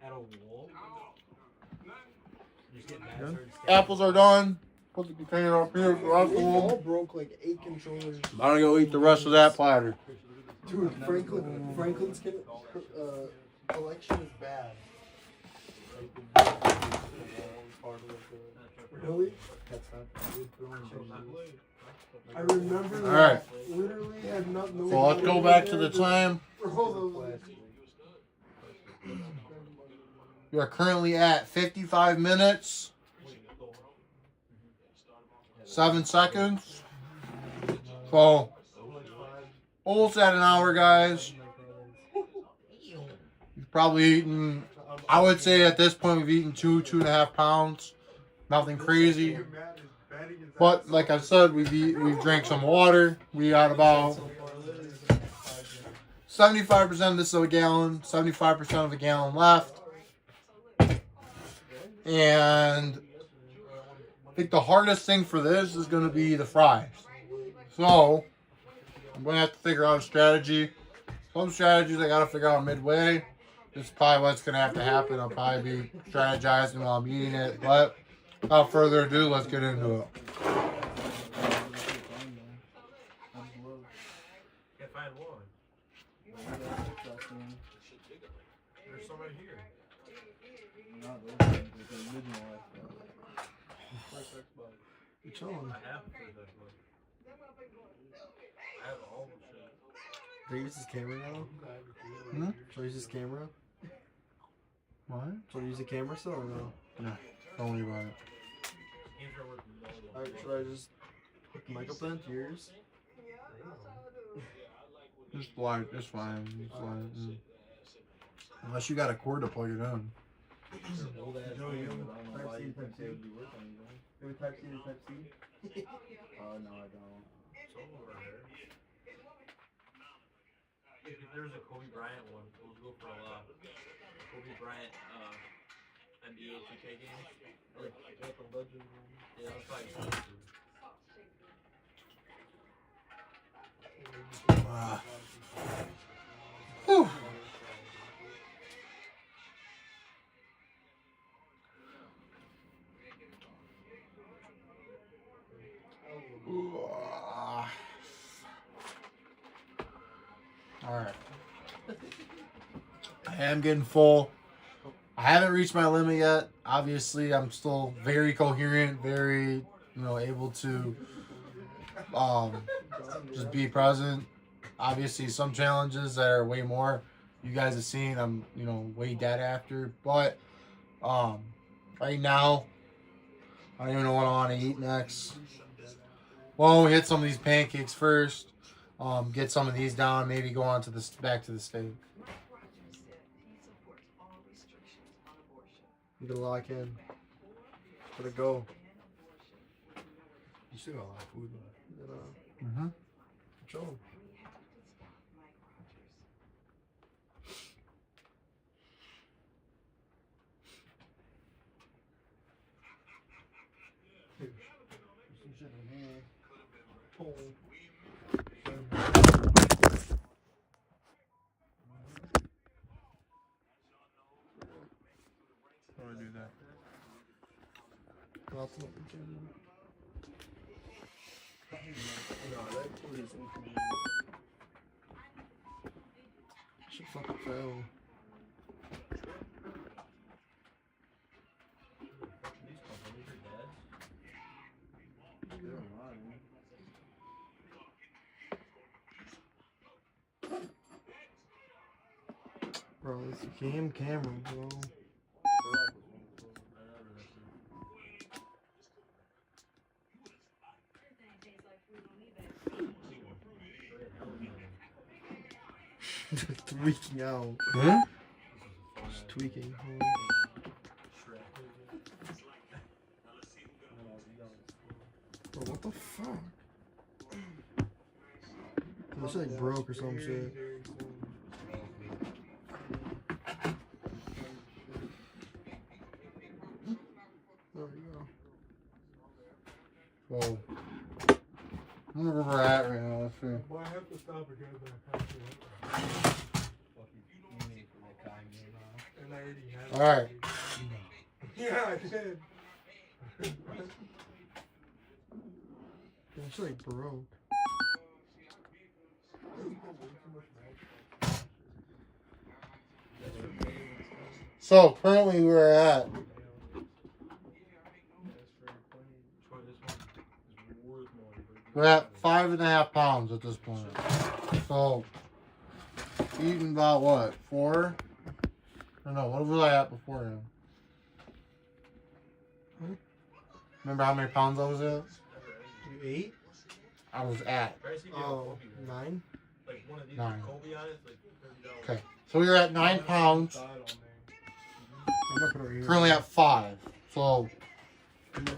At a wall? You just get mad, Yeah. start to Apples are done. Put the container up here. They all broke like 8 controllers. I'm gonna go eat the rest of that platter. Dude, Franklin's collection is bad. Really? That's not good for I remember that. Alright. Literally had not known. So let's go back to the time. We are currently at 55 minutes, 7 seconds. So almost at an hour, guys. We've probably eaten, I would say at this point we've eaten 2.5 pounds. Nothing crazy. But like I said, we've drank some water. We got about 75% of this of a gallon, 75% of a gallon left. And I think the hardest thing for this is going to be the fries. So I'm going to have to figure out a strategy. Some strategies I got to figure out midway. This is probably what's going to have to happen. I'll probably be strategizing while I'm eating it. But without further ado, let's get into it. Can't find one. There's some right here. Which one? I have to put that one. I have all the shit. Do you use this camera now? Hmm? Should I use this camera? What? Should I use the camera still or no? No, don't worry about it. Hands are worth no one. Alright, should I just hook the mic up then to yours? Just fine. It's fine. It's fine. Unless you got a cord to plug it in. Old ass Joe, you things, have I don't know why Type-C you to think they Type-C? would be working, you know? You have Type-C to Type-C? Oh, no, I don't. Some over there. If there's a Kobe Bryant one, it would go for a lot. Kobe Bryant, NBA 2K game. Like, what the legend? Yeah, that's probably expensive. Whew. Alright. I am getting full. I haven't reached my limit yet. Obviously, I'm still very coherent, very, able to just be present. Obviously, some challenges that are way more you guys have seen, I'm, way dead after. But right now, I don't even know what I want to eat next. Well, we hit some of these pancakes first. Get some of these down. Maybe go on to back to the steak. You gotta lock in. Gotta go. You still got a lot of food left. Mm-hmm. Joe. Some shit in here. How do I do that? Lots of them. No, that food is inconvenient. Should fucking fail. These companies are dead. They're online. Bro, this game camera, bro. Tweaking out. Hmm? Just tweaking. Bro, what the fuck? This like broke or some shit. There we go. Whoa. I don't know where we're at right now. Let's see. Well, I have to stop again, but I have to. And I already had it. Alright. Yeah, I did. This like broke. So currently we're at We're at 5.5 pounds at this point. So, eating about what? 4? I don't know. What was I at before him? Remember how many pounds I was at? You ate? I was at. Oh, 9? Like one of these 9. Kobe on it, like $30. Okay. So we were at 9 pounds. I'm looking over here. Currently at 5. So,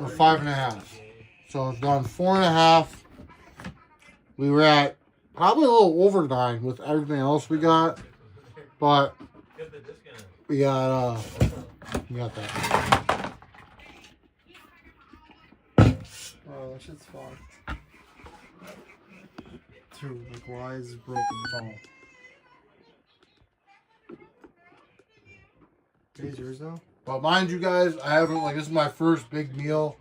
we're 5.5. So it's done 4.5. We were at probably a little over 9 with everything else we got. But we got you got that. Oh, that shit's fucked. Dude, like, why is it broken? Is yours now? But mind you guys, I haven't, like, this is my first big meal.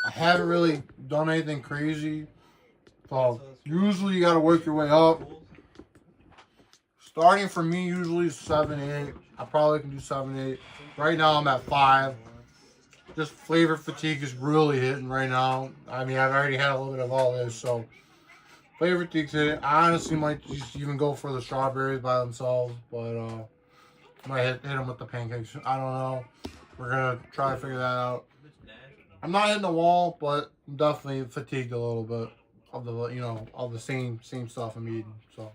I haven't really done anything crazy. So usually you gotta work your way up. Starting for me usually 7, 8. I probably can do 7, 8. Right now I'm at 5. Just flavor fatigue is really hitting right now. I mean, I've already had a little bit of all this, so flavor fatigue's hitting. I honestly might just even go for the strawberries by themselves, but I might hit them with the pancakes. I don't know. We're gonna try to figure that out. I'm not hitting the wall, but I'm definitely fatigued a little bit of the, you know, all the same stuff I'm eating. So.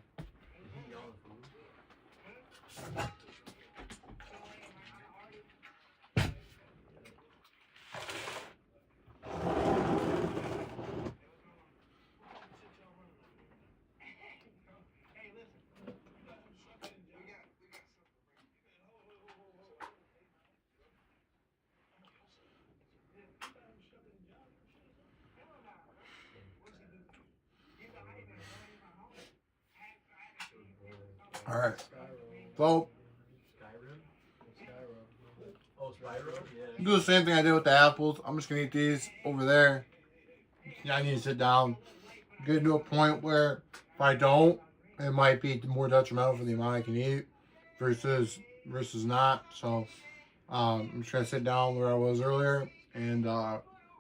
All right. So, do the same thing I did with the apples. I'm just gonna eat these over there. Yeah, I need to sit down. Get to a point where if I don't, it might be more detrimental for the amount I can eat versus not. So, I'm just gonna sit down where I was earlier and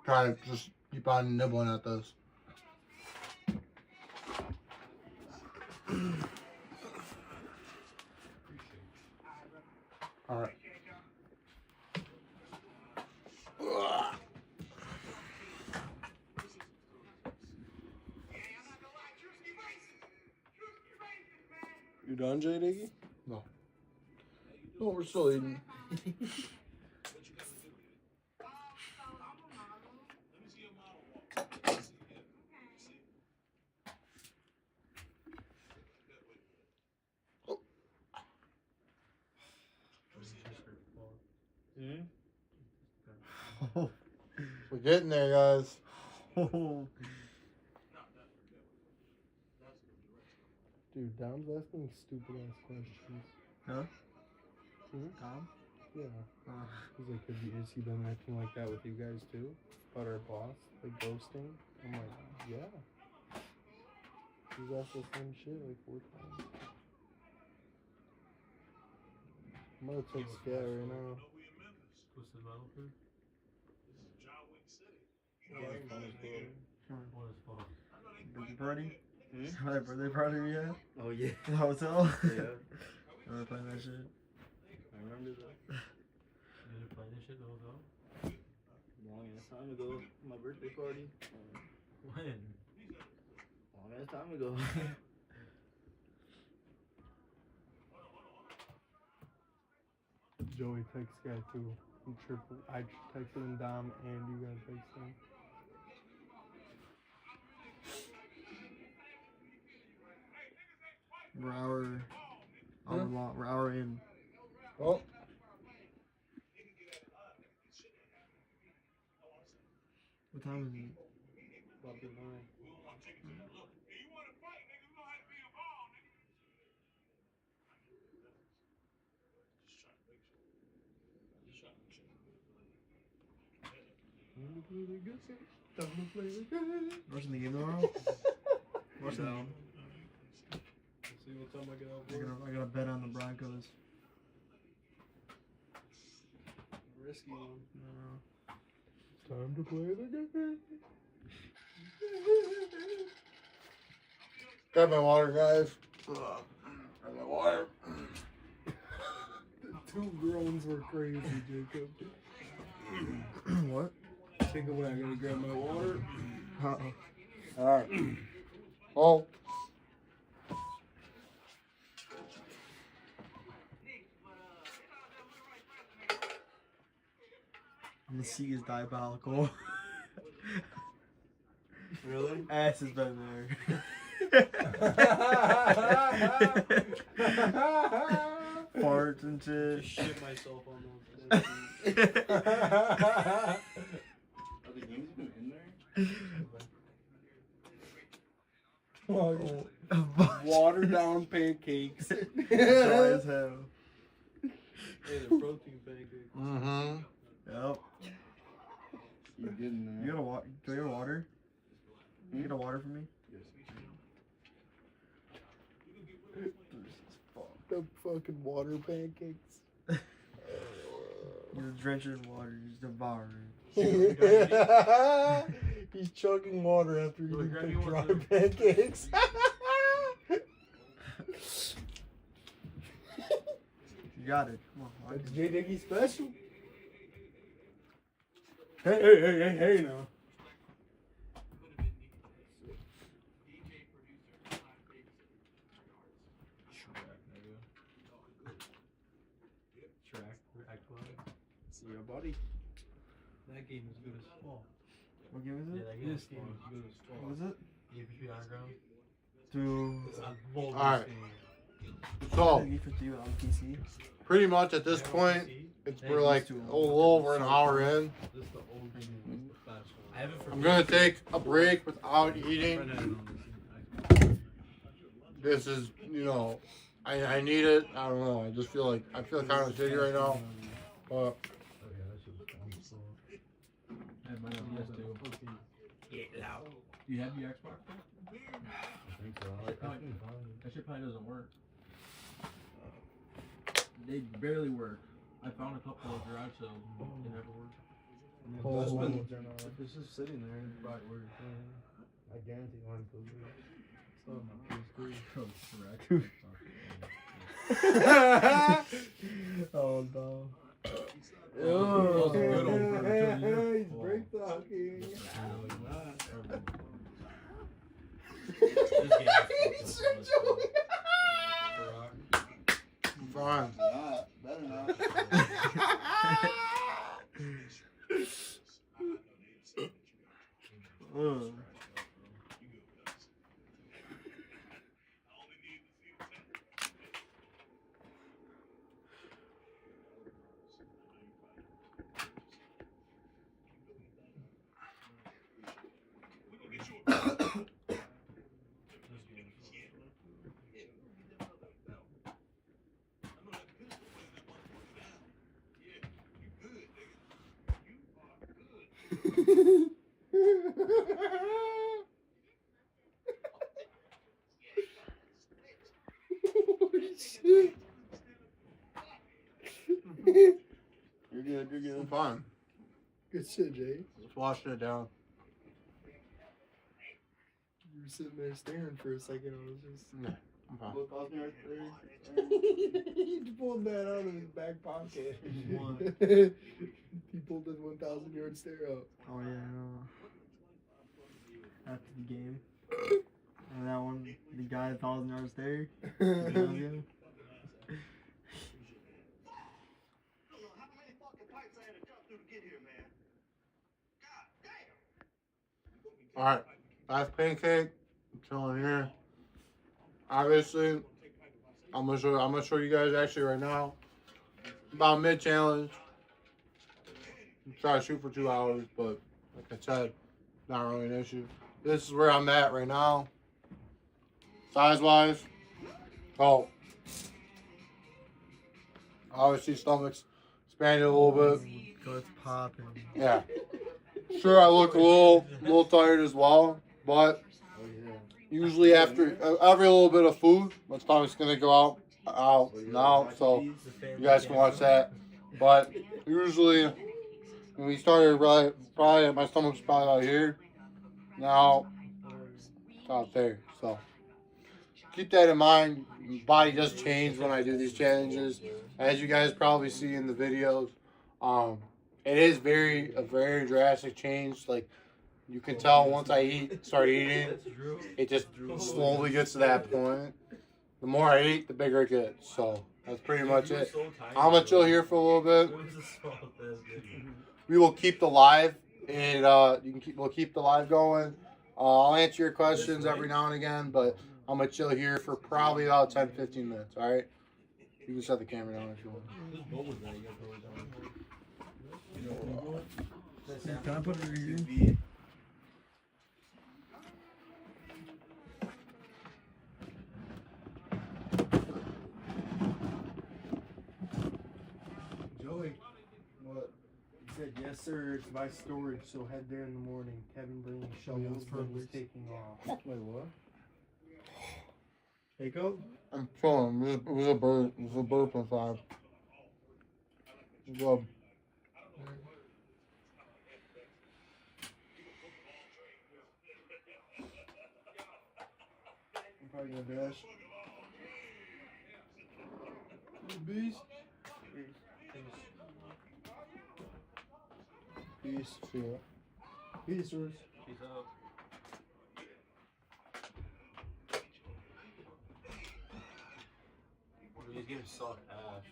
try to just keep on nibbling at this. All right. You done, J Diggy? No. No, we're still eating. We're getting there, guys. Dude, Dom's asking stupid ass questions. Huh? Hmm? Tom? Yeah. He's like, has he been acting like that with you guys too? About our boss? Like ghosting? I'm like, yeah. He's asked the same shit like 4 times. I'm gonna text Scat right now. What's his battle for? Birthday party? My birthday party we had? Oh yeah. The hotel? Yeah. Remember playing that shit? I remember that. You didn't play this shit the whole time? Long ass time ago. My birthday party. When? Long ass time ago. Joey texts Guy too. I texted him, Dom, and you guys texted him. We're hour in. Oh. What time is it? About the 9. Watching the game tomorrow? Watching the game. See what time I get out. I got a bet on the Broncos. Risky one. No. Time to play the game. Got my water, guys. Got my water. The 2 groans were crazy, Jacob. What? Jacob, when I gotta grab my water. Uh-oh. All right. Oh. And the sea is diabolical. Really? Ass has been there. Farts and shit. Shit myself on those. Are the games even in there? Watered down pancakes. Dry as hell. Hey, the protein pancakes. Mm-hmm. Yep. You getting You got a water? Do you have water? You get a water for me? The fucking water pancakes. You're drenching in water. You're devouring. He's chugging water after Look, eating grab me the one dry too. pancakes. You got it. Come on. That's J Diggy special. Hey now. See your buddy. That game is good as fuck. What game is Yeah, it? that game is good as fuck. What is it? EPP Underground. To All Alright. So, Need for you on PC. pretty much at this point, we're like a little over an hour in. This is the old game. The fast one. I have it for I'm gonna take a break without eating. This is, you know, I need it. I don't know. I just feel like I feel kind of shitty right now. But Do you have your Xbox? I think so. That shit probably doesn't work. They barely work. I found a couple of garage sales. They never work. That's been, If it's just sitting there, it probably works. I guarantee one goes Oh no. Oh, good old Virgil. he's break talking. I'm fine. Better not. Holy shit. You're good, you're good. I'm fine. Good shit, Jay. Just washing it down. You were sitting there staring for a second. I was just. Yeah, I'm fine. Look out there. He pulled that out of his back pocket. What? He pulled his 1,000 yard stare out. Oh yeah, I know. After the game. And that one, the guy 1,000 yards there. I don't know how many fucking pipes I had to jump through to get here, man. God damn. Alright, last pancake. I'm chilling here. Obviously, I'm gonna show you guys actually right now. About mid challenge. Try to shoot for 2 hours, but like I said, not really an issue. This is where I'm at right now. Size wise. Oh. Obviously stomach's expanded a little bit. Guts popping. Yeah. Sure, I look a little tired as well, but usually after every little bit of food, my stomach's gonna go out now, so you guys can watch that. But usually, when we started, probably my stomach's probably out here. Now it's out there, so keep that in mind. My body does change when I do these challenges, as you guys probably see in the videos. It is a very drastic change. Like you can tell once I start eating, it just slowly gets to that point. The more I eat, the bigger it gets. So that's pretty much it. I'm gonna chill here for a little bit. We will keep the live, and we'll keep the live going. I'll answer your questions every now and again, but I'm gonna chill here for probably about 10-15 minutes. All right. You can set the camera down if you want. Can I put it right here? Joey, what? He said, yes, sir, it's my storage, so head there in the morning. Kevin bringing shovels, was taking off. Wait, what? Take out? I'm chilling. It was a burp. It was a burp inside. Good. I'm probably gonna dash. Beast. Peace. See ya. Peace, Ruth. Peace out. These games suck ass.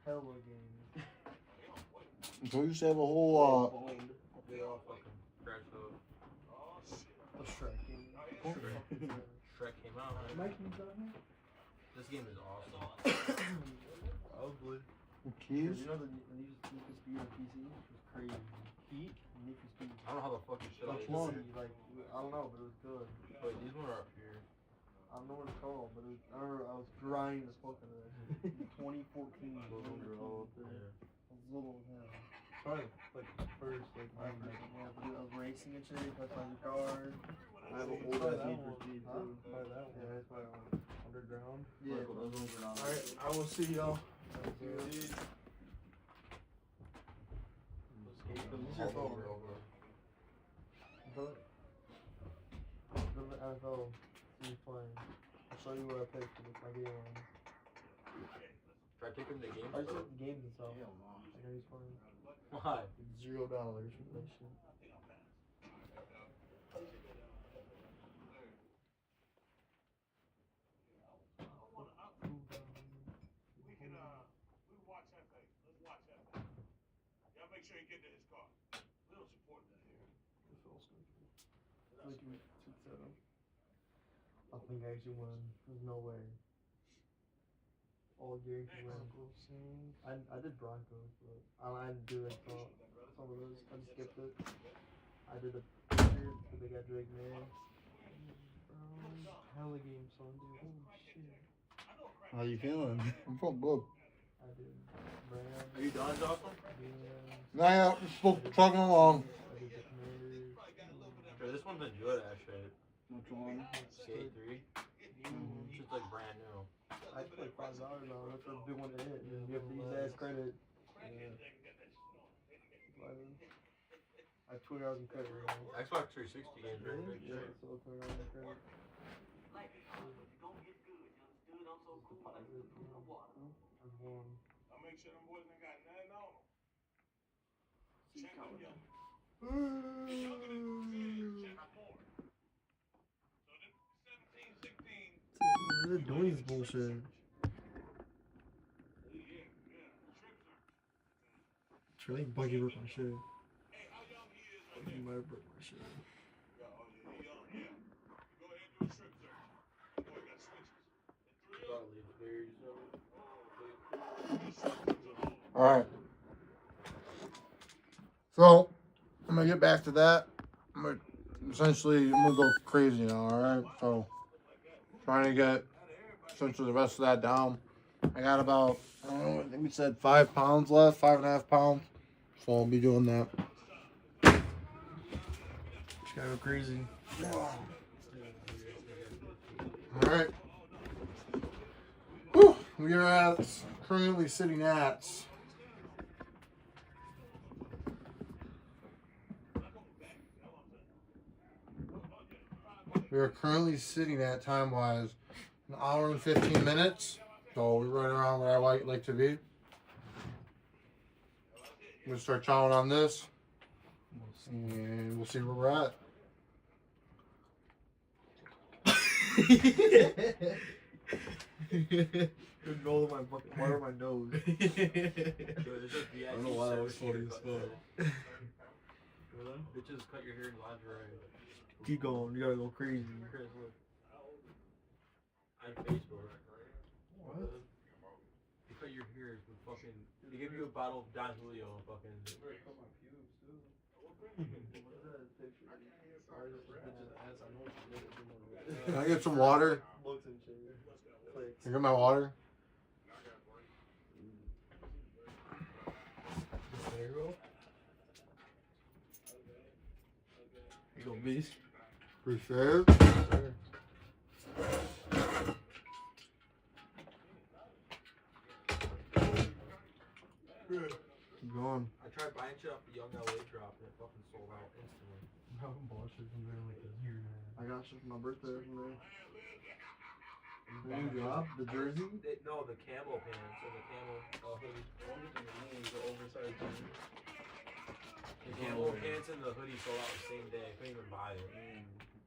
Hella game. So you used to have a whole They all fucking crashed out. Shrek game. Shrek came out. Right? Mikey's on here? This game is awesome. Probably. keys. You know the Need for Speed on PC was crazy. Heat and Need for Speed. I don't know how the fuck you shit Which one? Like, I don't know, but it was good. Wait, these ones are up here. I don't know what it's called, but it was, I remember I was grinding as fuck in it. 2014. Those are all up there. I was little as hell. Probably like first, like Yeah, but I was racing and shit, touching the car. I have a whole Try ass that Need for one. Speed Huh? too. Try that one. Yeah, that's why I went. Underground. Yeah. Those ones are not. Alright, I will see y'all. See ya. This is your phone. Go to the NFL. See you playing. I'll show you what I picked with my game on. Try taking the game. I just took the games and stuff. I know he's playing. Why? $0. That shit. We watch that thing. Let's watch that thing. Y'all make sure you get to his car. Little support that here. Like we took that up. I think I actually won. There's no way. All Gary can win. I did Broncos, but I didn't do it. Some of those I just skipped it. I did the Patriots, but they got Drake May. Hella game, son, dude. Holy shit. How you feeling? I'm feeling good. I did Rams. Are you done, Jocelyn? Nah, yeah, we're still trucking along. I did the Commanders. Bro, this one's been good, actually. Which one? Skate 3. It's like brand new. I put like $5 on it. That's a big one to hit. And you have to use that as credit. Yeah. I have $20 in credit right now. Xbox 360 games are good Yeah, shit. so $20 in credit. I've won. I'll make sure them boys ain't got nothing on them. Check them, yo. Check more. So this 17, 16. What are they doing this bullshit? It's really buggy work my shit. Hey, how young he is right You might break my shit. Yeah, oh yeah, he young, yeah. Go ahead and do a strip search. Boy, got switches. Alright. So, I'm gonna get back to that. I'm gonna go crazy now, alright? So, trying to get essentially the rest of that down. I got about, I don't know, I think we said 5 pounds left, 5.5 pounds. So, I'll be doing that. Just gotta go crazy. Alright. Whew. We are currently sitting at time-wise 1 hour and 15 minutes. So we're right around where I like to be. I'm gonna start chowing on this, and we'll see where we're at. Good roll of my fucking water my nose. Dude, there's just I don't know why that was funny as fuck. Bitches cut your hair in lingerie. Keep going. You gotta go crazy. Chris, look. On Facebook. What? You cut your hair with fucking. They give you a bottle of Don Julio and fucking. Can I get some water? Looks and shit. Clicks. Can I get my water? There you go. You go, beast. Appreciate it. Keep going. I tried buying shit off the Young LA drop and it fucking sold out instantly. I haven't bought shit from there in like a year now. I got shit for my birthday from there. The new drop, the jersey. No, the camo pants and the camo hoodie. The oversized jeans. The camo pants and the hoodie sold out the same day. I couldn't even buy it.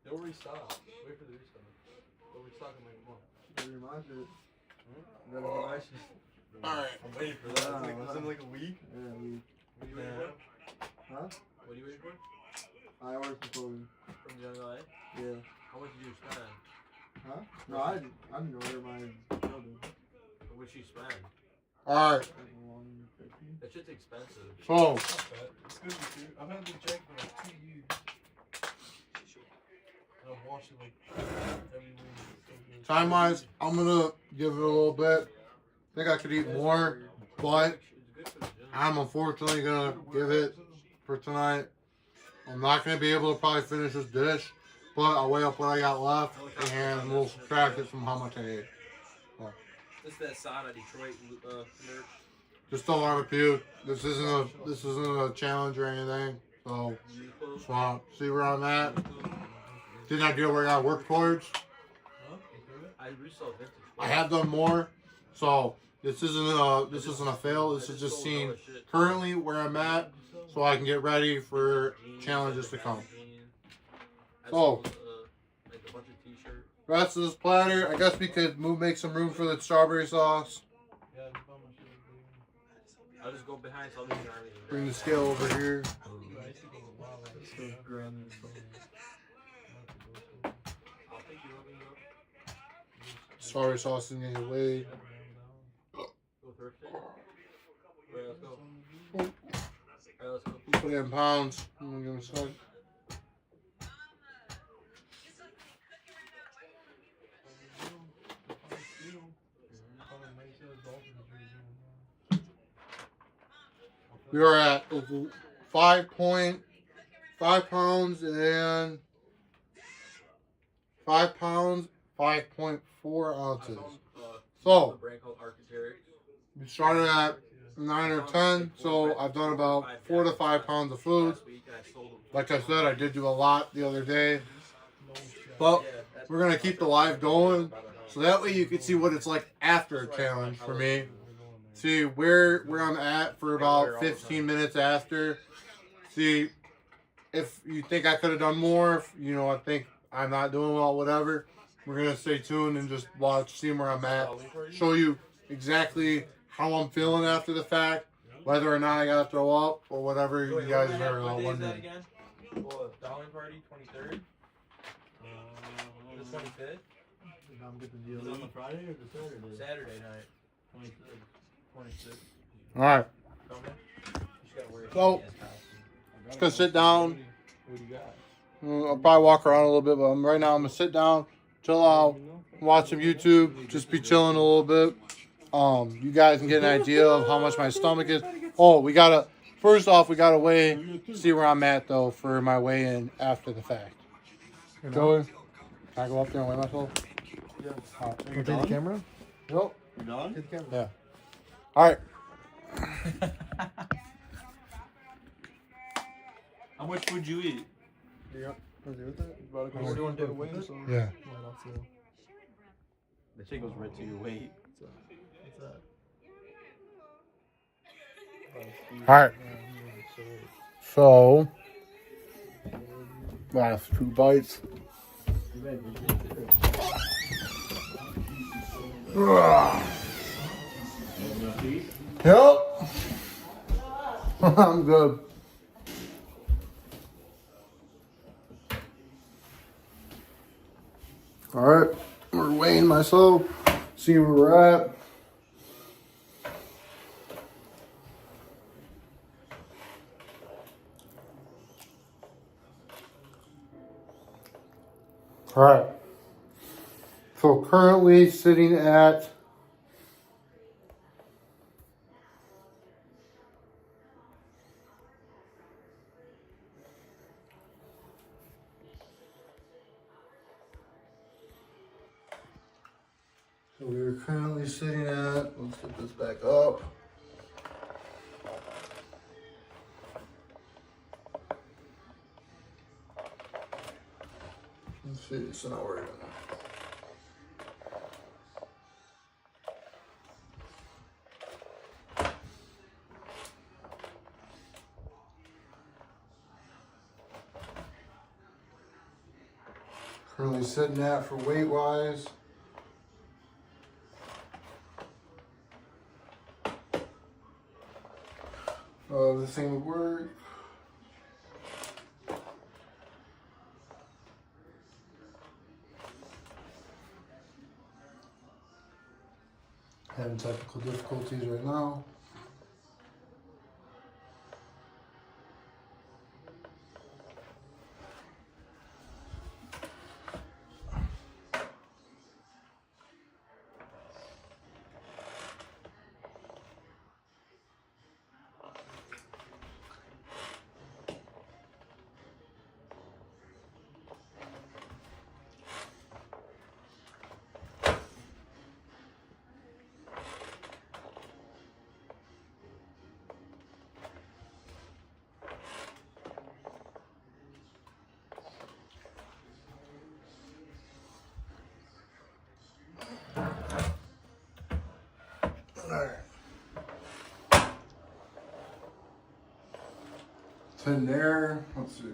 They'll restock. Wait for the restock. They'll restock in like a month. Better than my shit. Better than my shit. Alright. I'm waiting for that. It's in like a week. Yeah, we. What are you waiting for? Huh? What are you waiting for? I ordered some clothing. From Young LA? Yeah. How much did you spend? Huh? No, I didn't order my clothing. What would you spend? Alright. That shit's expensive. So, Not bad. It's good to see. I've had the check for like 2 years. And I've washed it like every week. time wise, I'm gonna give it a little bit. I think I could eat more, but It's good for the gym. I'm unfortunately gonna give it for tonight. I'm not gonna be able to probably finish this dish, but I'll weigh up what I got left and we'll subtract it from how much I ate. This is that Sada Detroit merch. Just don't want to puke. This isn't a challenge or anything. So just want to see where I'm at. Get an idea where I gotta work towards. I resell vintage. I have done more, so this isn't a fail. This is just seeing currently where I'm at, so I can get ready for challenges to come. So, like a bunch of t-shirts. rest of this platter, I guess we could make some room for the strawberry sauce. Yeah, I found my shit. I'll just go behind Southern Army. Bring the scale over here. I used to go to Wild West. So grand. I'll take you up. Strawberry sauce is gonna get weighed. Go thrifting. Alright, let's go. Alright, let's go. Put it in pounds. I'm gonna give it a sec. We are at 5.5 pounds and 5 pounds, 5.4 ounces. So, A brand called Architect. we started at 9 or 10, so I've done about 4 to 5 pounds of food. Last week, and I sold them. Like I said, I did do a lot the other day. But we're going to keep the live going, so that way you can see what it's like after a challenge for me. See where I'm at for about 15 minutes after. See if you think I could have done more. If, I think I'm not doing well, whatever. We're going to stay tuned and just watch, see where I'm at. Show you exactly how I'm feeling after the fact. Whether or not I got to throw up or whatever you guys are What day is that wondering. again? Well, Darling Party, 23rd? The 25th? I'm good to Is deal. it on the Friday or the Saturday? Saturday night. 26. Alright, Come in. You just gotta wear a So- shitty-ass costume. just going to sit down. What do you got? I'll probably walk around a little bit, but right now I'm gonna sit down, chill out, watch some YouTube, just be chilling a little bit. You guys can get an idea of how much my stomach is. Oh, first off, we gotta weigh, see where I'm at though for my weigh-in after the fact. Joey, can I go up there and weigh myself? Yeah. Alright. Take the camera? Nope. You done? Take the camera. Yeah. Alright. How much food you eat? Yeah. Was he with it? We're doing different wings, so. Yeah. The shit goes right to your weight. Alright. So, last 2 bites. Yep. I'm good. All right, we're weighing myself, see where we're at. All right. So currently sitting at 'Let's get this back up. Let's see, it's not working. Currently sitting at for weight wise. This thing would work. Having technical difficulties right now. Alright. It's in there. Let's see.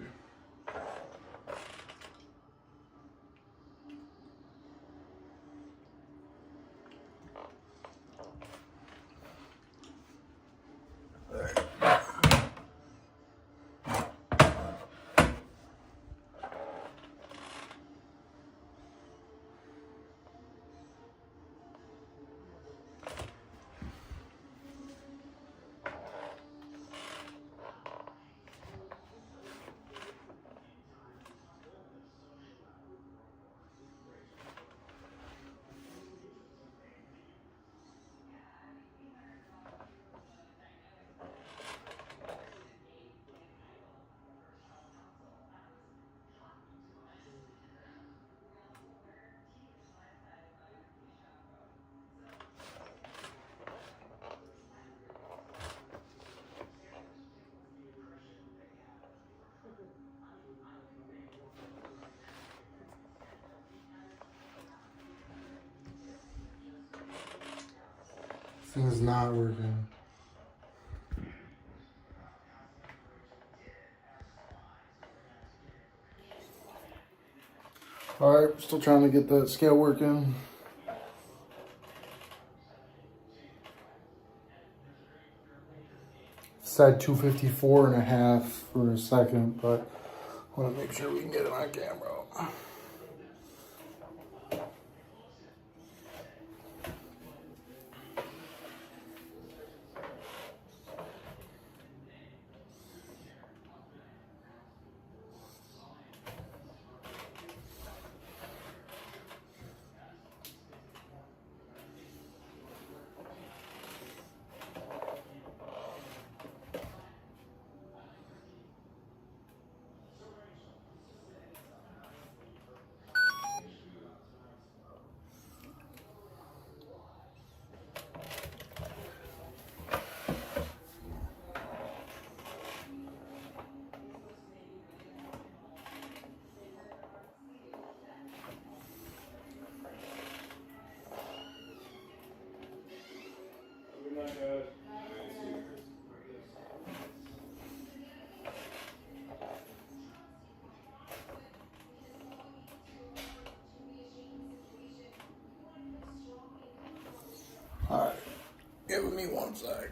Thing's not working. Alright, still trying to get that scale working. Said 254.5 for a second, but I want to make sure we can get it on camera. me one sec.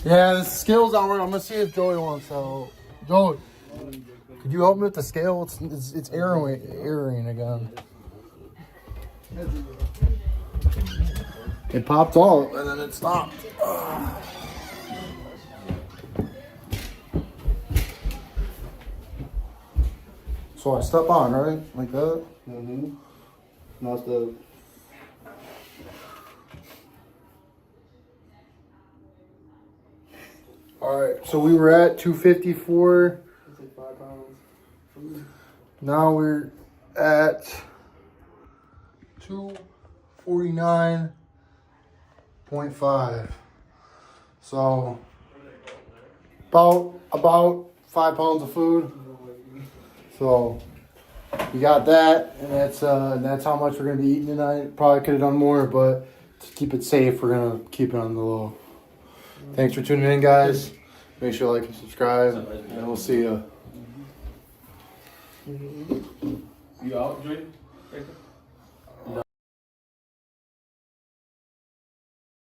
Yeah, the scale's not working. I'm gonna see if Joey wants to. Joey, could you help me with the scale? It's erroring again. It popped off and then it stopped. So I step on, right? Like that? Mm-hmm. Not the. Alright, so we were at 254. It's like 5 pounds. Now we're at 249.5. So about 5 pounds of food. So we got that, and that's how much we're gonna be eating tonight. Probably could have done more, but to keep it safe, we're gonna keep it on the low. Thanks for tuning in, guys. Make sure to like and subscribe, and we'll see you. You out, Jordan?